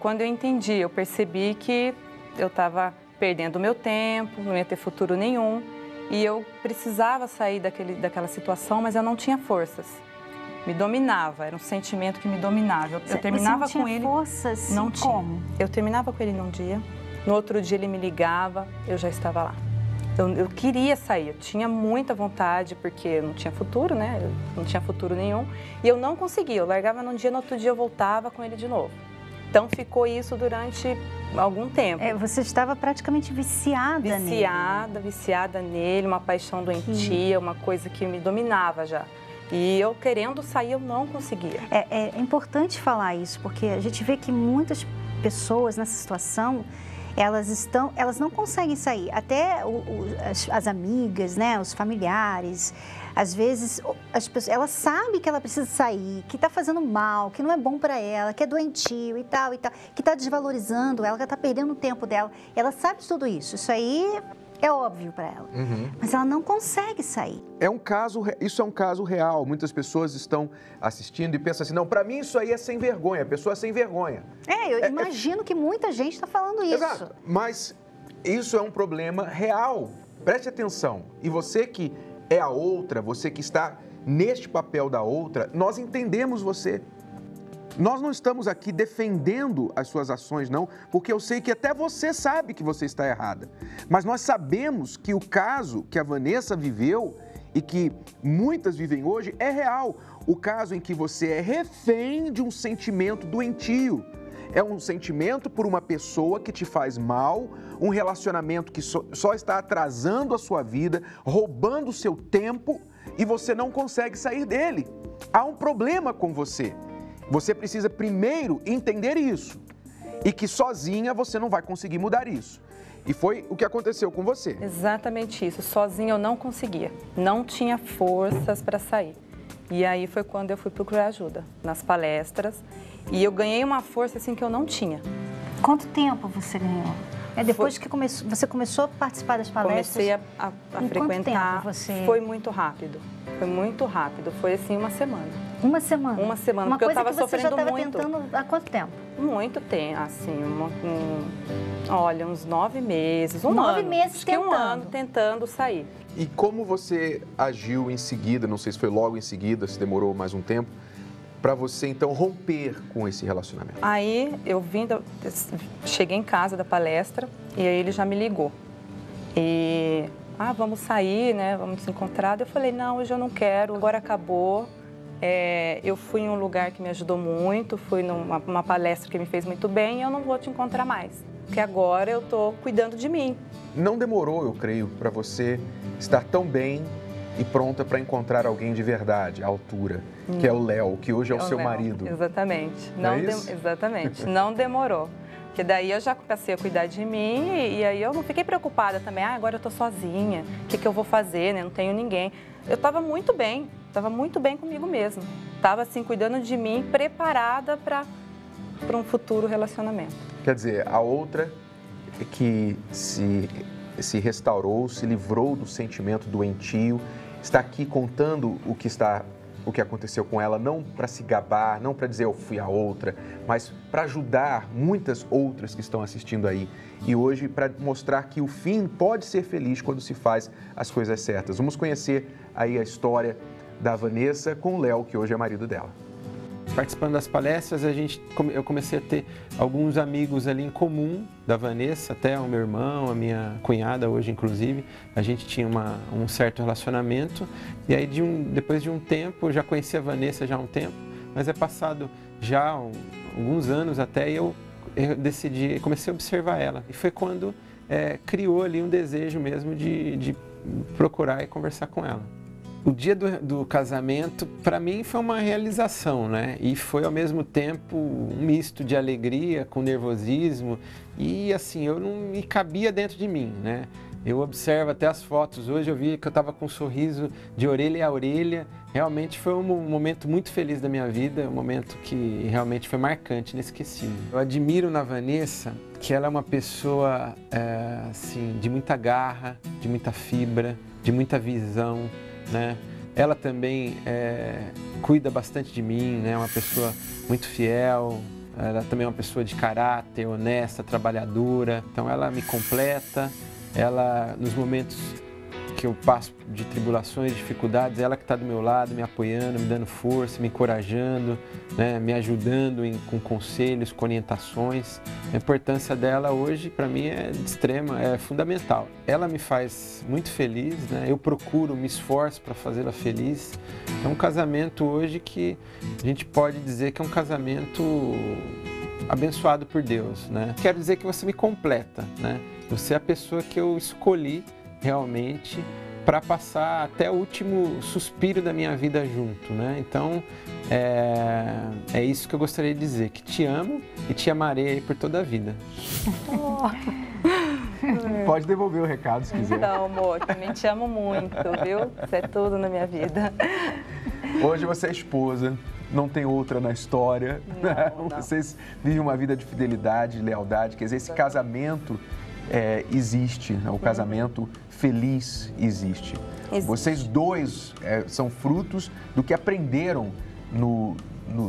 Quando eu entendi, eu percebi que eu estava perdendo o meu tempo, não ia ter futuro nenhum. E eu precisava sair daquela situação, mas eu não tinha forças. Me dominava, era um sentimento que me dominava. Eu terminava com ele. Forças? Não tinha. Como? Eu terminava com ele num dia, no outro dia ele me ligava, eu já estava lá. Eu queria sair, eu tinha muita vontade, porque eu não tinha futuro, né? Eu não tinha futuro nenhum. E eu não conseguia, eu largava num dia, no outro dia eu voltava com ele de novo. Então ficou isso durante algum tempo. Você estava praticamente viciada nele. Viciada nele, uma paixão doentia, uma coisa que me dominava já. E eu querendo sair, eu não conseguia. É importante falar isso, porque a gente vê que muitas pessoas nessa situação, elas não conseguem sair. Até as amigas, né, os familiares, às vezes as pessoas, ela sabe que ela precisa sair, que está fazendo mal, que não é bom para ela, que é doentio e tal, que está desvalorizando ela, que está perdendo o tempo dela. Ela sabe de tudo isso. Isso aí é óbvio para ela, mas ela não consegue sair. Isso é um caso real. Muitas pessoas estão assistindo e pensam assim, não, para mim isso aí é sem vergonha, a pessoa é sem vergonha. Eu imagino que muita gente está falando isso. Exato, mas isso é um problema real. Preste atenção. E você que é a outra, você que está neste papel da outra, nós entendemos você. Nós não estamos aqui defendendo as suas ações, não, porque eu sei que até você sabe que você está errada. Mas nós sabemos que o caso que a Vanessa viveu e que muitas vivem hoje é real. O caso em que você é refém de um sentimento doentio. É um sentimento por uma pessoa que te faz mal, um relacionamento que só está atrasando a sua vida, roubando o seu tempo e você não consegue sair dele. Há um problema com você. Você precisa primeiro entender isso e que sozinha você não vai conseguir mudar isso. E foi o que aconteceu com você. Exatamente isso. Sozinha eu não conseguia. Não tinha forças para sair. E aí foi quando eu fui procurar ajuda nas palestras. E eu ganhei uma força assim que eu não tinha. Quanto tempo você ganhou? Depois que você começou a participar das palestras? Comecei a frequentar. Quanto tempo Foi muito rápido. Foi muito rápido. Foi assim uma semana. Uma semana? Uma semana, uma porque coisa eu estava sofrendo já muito. Tentando há quanto tempo? Muito tempo, assim, olha, uns 9 meses, 9 meses tentando. Um ano tentando sair. E como você agiu em seguida, não sei se foi logo em seguida, se demorou mais um tempo, para você então romper com esse relacionamento? Aí eu cheguei em casa da palestra e aí ele já me ligou. E, vamos sair, né, vamos se encontrar. Eu falei, não, hoje eu não quero, agora acabou. eu fui em um lugar que me ajudou muito, fui numa palestra que me fez muito bem e eu não vou te encontrar mais. Porque agora eu estou cuidando de mim. Não demorou, eu creio, para você estar tão bem e pronta para encontrar alguém de verdade, à altura, que é o Léo, que hoje é o seu marido. Exatamente. Exatamente. Não Não demorou. Porque daí eu já passei a cuidar de mim e aí eu não fiquei preocupada também. Agora eu estou sozinha, o que eu vou fazer, né? Não tenho ninguém. Eu estava muito bem comigo mesma. Estava assim, cuidando de mim, preparada para um futuro relacionamento. Quer dizer, a outra que se restaurou, se livrou do sentimento doentio, está aqui contando o que aconteceu com ela, não para se gabar, não para dizer eu fui a outra, mas para ajudar muitas outras que estão assistindo aí. E hoje para mostrar que o fim pode ser feliz quando se faz as coisas certas. Vamos conhecer aí a história da Vanessa com o Léo, que hoje é marido dela. Participando das palestras, eu comecei a ter alguns amigos ali em comum da Vanessa, até o meu irmão, a minha cunhada hoje, inclusive. A gente tinha um certo relacionamento e aí depois de um tempo, eu já conhecia a Vanessa já há um tempo, mas é passado já alguns anos até e eu decidi, comecei a observar ela. E foi quando criou ali um desejo mesmo de procurar e conversar com ela. O dia do casamento, para mim, foi uma realização, né? E foi, ao mesmo tempo, um misto de alegria com nervosismo. E, assim, eu não me cabia dentro de mim, né? Eu observo até as fotos. Hoje eu vi que eu estava com um sorriso de orelha a orelha. Realmente foi um momento muito feliz da minha vida, um momento que realmente foi marcante, inesquecível. Eu admiro na Vanessa que ela é uma pessoa, assim, de muita garra, de muita fibra, de muita visão, né? Ela também cuida bastante de mim, né? É uma pessoa muito fiel, ela também é uma pessoa de caráter, honesta, trabalhadora. Então ela me completa, ela nos momentos que eu passo de tribulações, dificuldades, ela que está do meu lado, me apoiando, me dando força, me encorajando, né? Me ajudando com conselhos, com orientações. A importância dela hoje, para mim, é de extrema, é fundamental. Ela me faz muito feliz, né? Eu procuro, me esforço para fazê-la feliz. É um casamento hoje que a gente pode dizer que é um casamento abençoado por Deus, né? Quero dizer que você me completa, né? Você é a pessoa que eu escolhi realmente para passar até o último suspiro da minha vida junto, né? Então, é isso que eu gostaria de dizer, que te amo e te amarei por toda a vida. Pode devolver o recado se quiser. Então, amor, também te amo muito, viu? Você é tudo na minha vida. Hoje você é esposa, não tem outra na história. Não. Vocês vivem uma vida de fidelidade, de lealdade, quer dizer, esse casamento existe, né? O casamento feliz existe. Vocês dois são frutos do que aprenderam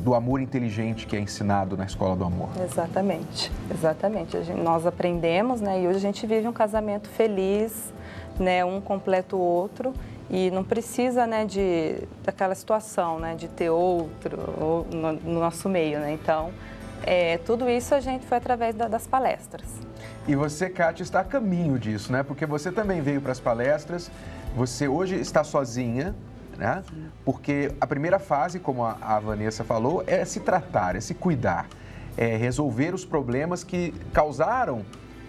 do amor inteligente que é ensinado na Escola do Amor. Exatamente. Nós aprendemos, né? E hoje a gente vive um casamento feliz, né? Um completa o outro e não precisa, né, daquela situação, né, de ter outro no nosso meio, né? Então, tudo isso a gente foi através das palestras. E você, Kátia, está a caminho disso, né? Porque você também veio para as palestras, você hoje está sozinha, né? Porque a primeira fase, como a Vanessa falou, é se tratar, é se cuidar, é resolver os problemas que causaram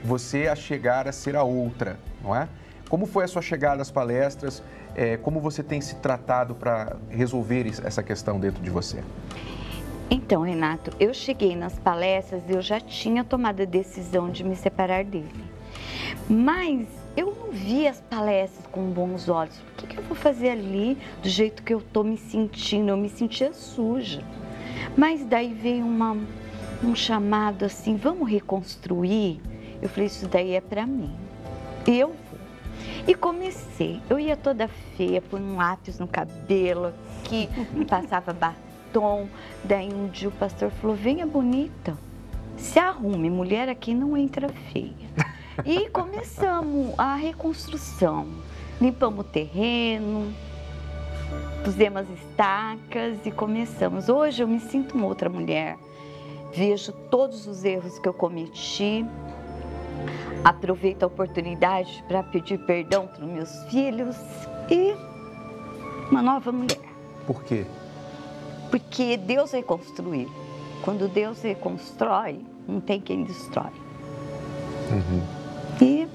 você a chegar a ser a outra, não é? Como foi a sua chegada às palestras? Como você tem se tratado para resolver essa questão dentro de você? Então, Renato, eu cheguei nas palestras e eu já tinha tomado a decisão de me separar dele. Mas eu não vi as palestras com bons olhos. O que eu vou fazer ali do jeito que eu estou me sentindo? Eu me sentia suja. Mas daí veio um chamado assim, vamos reconstruir? Eu falei, isso daí é para mim. E eu vou. E comecei. Eu ia toda feia, pôr um lápis no cabelo, que passava batom. Daí um dia o pastor falou, venha bonita, se arrume, mulher aqui não entra feia. E começamos a reconstrução, limpamos o terreno, pusemos as estacas e começamos. Hoje eu me sinto uma outra mulher, vejo todos os erros que eu cometi, aproveito a oportunidade para pedir perdão para os meus filhos e uma nova mulher. Por quê? Porque Deus reconstruiu. Quando Deus reconstrói, não tem quem destrói. E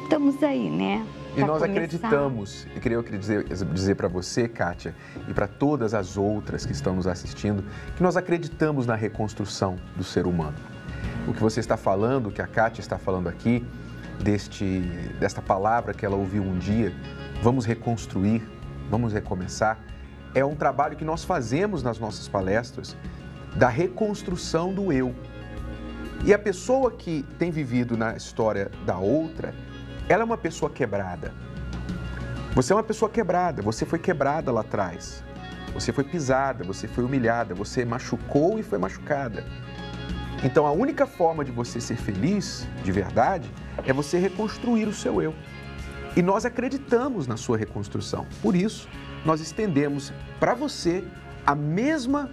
estamos aí, né? E nós acreditamos, e queria dizer para você, Kátia, e para todas as outras que estão nos assistindo, que nós acreditamos na reconstrução do ser humano. O que você está falando, o que a Kátia está falando aqui, desta palavra que ela ouviu um dia, vamos reconstruir, vamos recomeçar, é um trabalho que nós fazemos nas nossas palestras, da reconstrução do eu. E a pessoa que tem vivido na história da outra, ela é uma pessoa quebrada. Você é uma pessoa quebrada, você foi quebrada lá atrás. Você foi pisada, você foi humilhada, você machucou e foi machucada. Então a única forma de você ser feliz, de verdade, é você reconstruir o seu eu. E nós acreditamos na sua reconstrução. Por isso, nós estendemos para você a mesma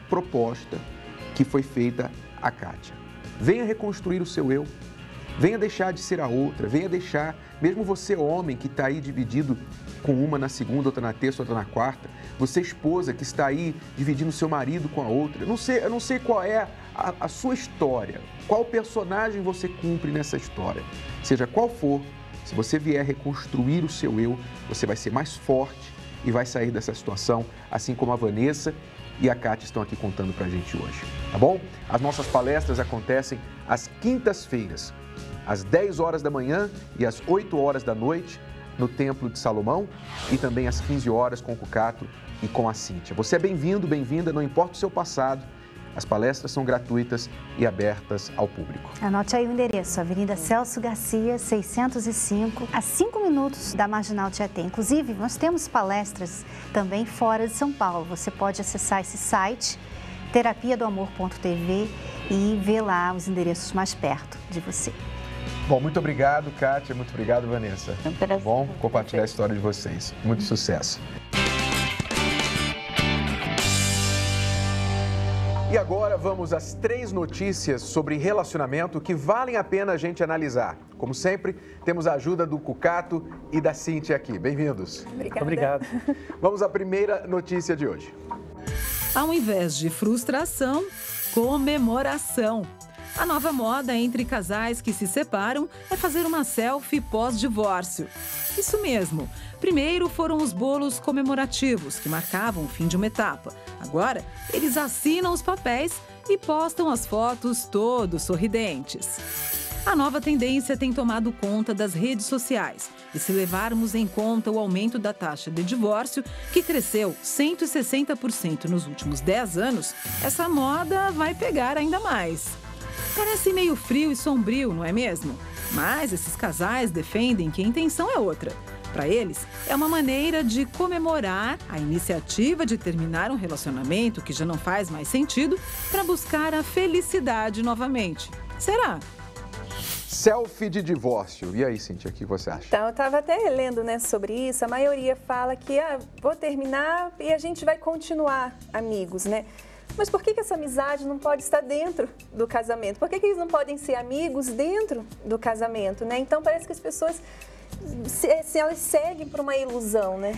proposta que foi feita a Kátia. Venha reconstruir o seu eu. Venha deixar de ser a outra, venha deixar, mesmo você homem que está aí dividido com uma na segunda, outra na terça, outra na quarta, você esposa que está aí dividindo seu marido com a outra, eu não sei qual é a sua história, qual personagem você cumpre nessa história, seja qual for, se você vier reconstruir o seu eu, você vai ser mais forte e vai sair dessa situação, assim como a Vanessa e a Kátia estão aqui contando pra gente hoje, tá bom? As nossas palestras acontecem às quintas-feiras, às 10 horas da manhã e às 8 horas da noite, no Templo de Salomão, e também às 15 horas com o Cucato e com a Cíntia. Você é bem-vindo, bem-vinda, não importa o seu passado, as palestras são gratuitas e abertas ao público. Anote aí o endereço, Avenida Celso Garcia, 605, a 5 minutos da Marginal Tietê. Inclusive, nós temos palestras também fora de São Paulo. Você pode acessar esse site, terapiadoamor.tv, e ver lá os endereços mais perto de você. Bom, muito obrigado, Kátia. Muito obrigado, Vanessa. É um prazer. Bom compartilhar a história de vocês. Muito sucesso. E agora vamos às 3 notícias sobre relacionamento que valem a pena a gente analisar. Como sempre, temos a ajuda do Cucato e da Cíntia aqui. Bem-vindos. Obrigado. Vamos à primeira notícia de hoje. Ao invés de frustração, comemoração. A nova moda entre casais que se separam é fazer uma selfie pós-divórcio. Isso mesmo. Primeiro foram os bolos comemorativos, que marcavam o fim de uma etapa. Agora, eles assinam os papéis e postam as fotos todos sorridentes. A nova tendência tem tomado conta das redes sociais. E se levarmos em conta o aumento da taxa de divórcio, que cresceu 160% nos últimos 10 anos, essa moda vai pegar ainda mais. Parece meio frio e sombrio, não é mesmo? Mas esses casais defendem que a intenção é outra. Para eles, é uma maneira de comemorar a iniciativa de terminar um relacionamento que já não faz mais sentido para buscar a felicidade novamente. Será? Selfie de divórcio. E aí, Cíntia, o que você acha? Então, eu estava até lendo, sobre isso. A maioria fala que vou terminar e a gente vai continuar amigos, né? Mas por que essa amizade não pode estar dentro do casamento? Por que eles não podem ser amigos dentro do casamento, né? Então, parece que as pessoas, elas seguem por uma ilusão, né?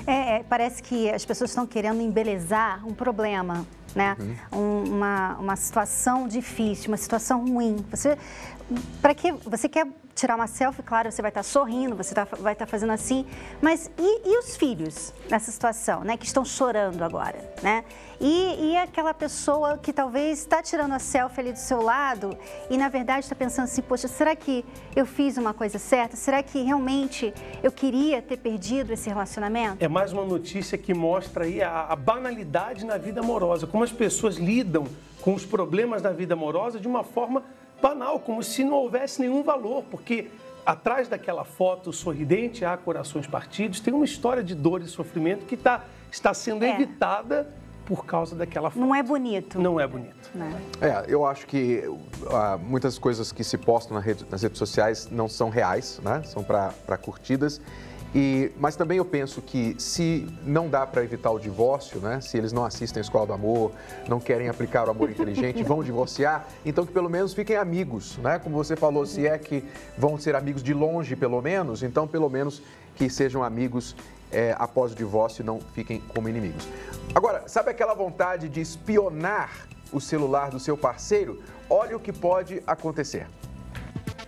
Parece que as pessoas estão querendo embelezar um problema, né? Uma situação difícil, uma situação ruim. Você quer tirar uma selfie, claro, você vai estar sorrindo, você vai estar fazendo assim, mas e os filhos nessa situação, né, que estão chorando agora, né? E aquela pessoa que talvez está tirando a selfie ali do seu lado e, na verdade, está pensando assim, poxa, será que eu fiz uma coisa certa? Será que realmente eu queria ter perdido esse relacionamento? É mais uma notícia que mostra aí a banalidade na vida amorosa, como as pessoas lidam com os problemas da vida amorosa de uma forma banal, como se não houvesse nenhum valor, porque atrás daquela foto sorridente há corações partidos, tem uma história de dor e sofrimento que está sendo evitada por causa daquela foto. Não é bonito. Não é bonito. Eu acho que muitas coisas que se postam nas redes sociais não são reais, né? São para curtidas. Mas também eu penso que se não dá para evitar o divórcio, né? Se eles não assistem a Escola do Amor, não querem aplicar o amor inteligente, vão divorciar, então que pelo menos fiquem amigos, né? Como você falou, se é que vão ser amigos de longe pelo menos, então pelo menos que sejam amigos após o divórcio e não fiquem como inimigos. Agora, sabe aquela vontade de espionar o celular do seu parceiro? Olha o que pode acontecer.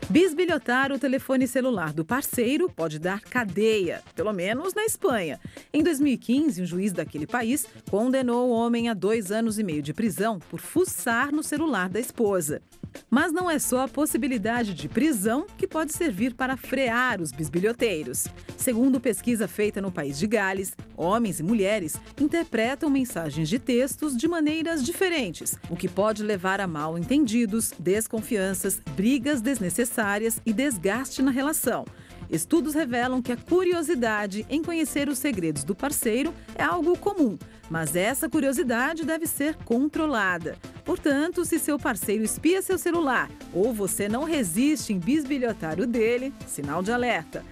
Bisbilhotar o telefone celular do parceiro pode dar cadeia, pelo menos na Espanha. Em 2015, um juiz daquele país condenou o homem a 2 anos e meio de prisão por fuçar no celular da esposa. Mas não é só a possibilidade de prisão que pode servir para frear os bisbilhoteiros. Segundo pesquisa feita no país de Gales, homens e mulheres interpretam mensagens de textos de maneiras diferentes, o que pode levar a mal-entendidos, desconfianças, brigas desnecessárias e desgaste na relação. Estudos revelam que a curiosidade em conhecer os segredos do parceiro é algo comum, mas essa curiosidade deve ser controlada. Portanto, se seu parceiro espia seu celular ou você não resiste em bisbilhotar o dele, sinal de alerta.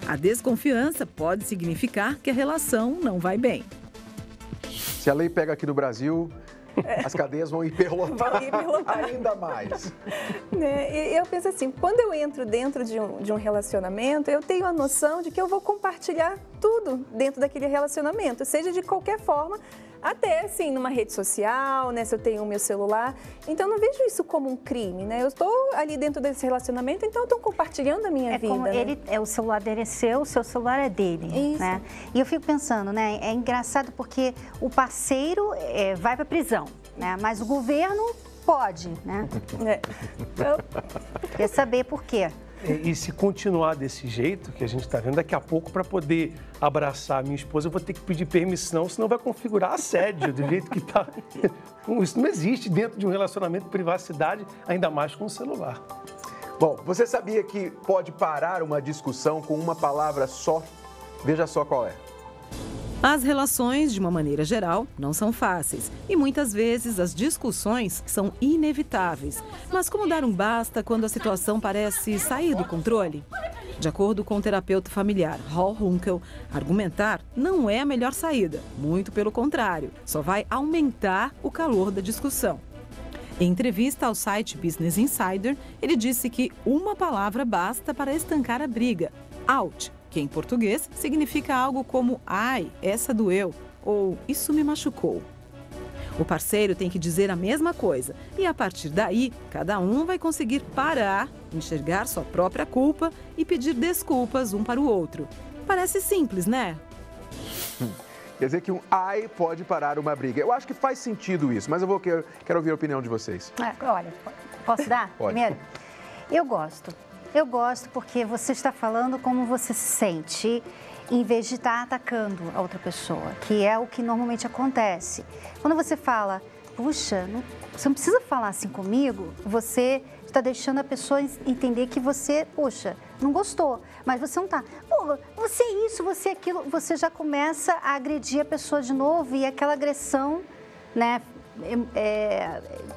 A desconfiança pode significar que a relação não vai bem. Se a lei pega aqui no Brasil, as cadeias vão hiperlotar ainda mais. Eu penso assim, quando eu entro dentro de um relacionamento, eu tenho a noção de que eu vou compartilhar tudo dentro daquele relacionamento, seja de qualquer forma, até assim, numa rede social, né, se eu tenho o meu celular. Então, eu não vejo isso como um crime, né? Eu estou ali dentro desse relacionamento, então eu estou compartilhando a minha vida. Como né? o celular dele é seu, o seu celular é dele. Isso. Né? E eu fico pensando, né? É engraçado porque o parceiro vai para prisão, né? Mas o governo pode, né? Quer saber por quê? E se continuar desse jeito que a gente está vendo, daqui a pouco, para poder abraçar a minha esposa, eu vou ter que pedir permissão, senão vai configurar assédio do jeito que está. Isso não existe dentro de um relacionamento de privacidade, ainda mais com o celular. Bom, você sabia que pode parar uma discussão com uma palavra só? Veja só qual é. As relações, de uma maneira geral, não são fáceis e muitas vezes as discussões são inevitáveis. Mas como dar um basta quando a situação parece sair do controle? De acordo com o terapeuta familiar Hal Hunkel, argumentar não é a melhor saída, muito pelo contrário, só vai aumentar o calor da discussão. Em entrevista ao site Business Insider, ele disse que uma palavra basta para estancar a briga: out, que em português significa algo como ai, essa doeu ou isso me machucou. O parceiro tem que dizer a mesma coisa e, a partir daí, cada um vai conseguir parar, enxergar sua própria culpa e pedir desculpas um para o outro. Parece simples, né? Quer dizer que um ai pode parar uma briga. Eu acho que faz sentido isso, mas quero ouvir a opinião de vocês. Olha, posso dar? Pode. Primeiro, eu gosto. Eu gosto porque você está falando como você se sente, em vez de estar atacando a outra pessoa, que é o que normalmente acontece. Quando você fala, puxa, você não precisa falar assim comigo, você está deixando a pessoa entender que você, poxa, não gostou, mas você não está. Pô, você é isso, você é aquilo, você já começa a agredir a pessoa de novo e aquela agressão, né?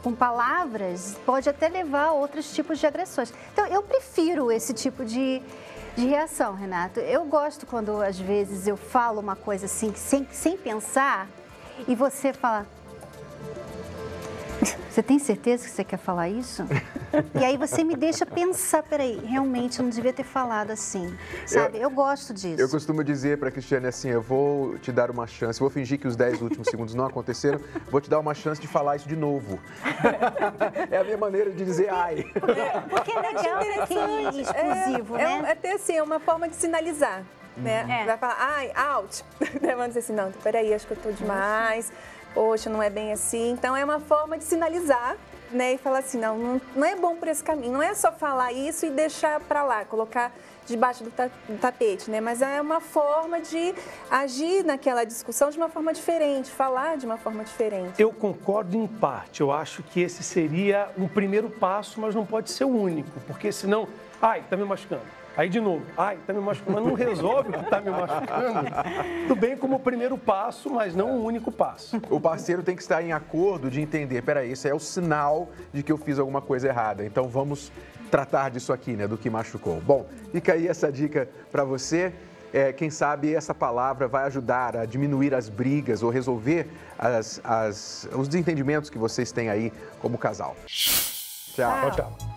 Com palavras, pode até levar a outros tipos de agressões. Então, eu prefiro esse tipo de reação, Renato. Eu gosto quando, às vezes, eu falo uma coisa assim, sem pensar, e você fala... Você tem certeza que você quer falar isso? E aí você me deixa pensar, peraí, realmente eu não devia ter falado assim, sabe? Eu gosto disso. Eu costumo dizer para a Cristiane assim, eu vou te dar uma chance, vou fingir que os 10 últimos segundos não aconteceram, vou te dar uma chance de falar isso de novo. É a minha maneira de dizer ai. Porque é legal, é exclusivo, né? Até assim, é uma forma de sinalizar, né? Vai falar, ai, out. Vamos dizer assim, não, peraí, acho que eu tô demais. Poxa, não é bem assim. Então, é uma forma de sinalizar, né? E falar assim, não é bom por esse caminho. Não é só falar isso e deixar para lá, colocar debaixo do tapete, né? Mas é uma forma de agir naquela discussão de uma forma diferente, falar de uma forma diferente. Eu concordo em parte. Eu acho que esse seria um primeiro passo, mas não pode ser o único. Porque senão, ai, tá me machucando. Aí de novo, ai, tá me machucando, mas não resolve o que tá me machucando. Tudo bem como o primeiro passo, mas não o único passo. O parceiro tem que estar em acordo de entender, peraí, isso é o sinal de que eu fiz alguma coisa errada. Então vamos tratar disso aqui, né, do que machucou. Bom, fica aí essa dica para você. Quem sabe essa palavra vai ajudar a diminuir as brigas ou resolver os desentendimentos que vocês têm aí como casal. Tchau. Tchau.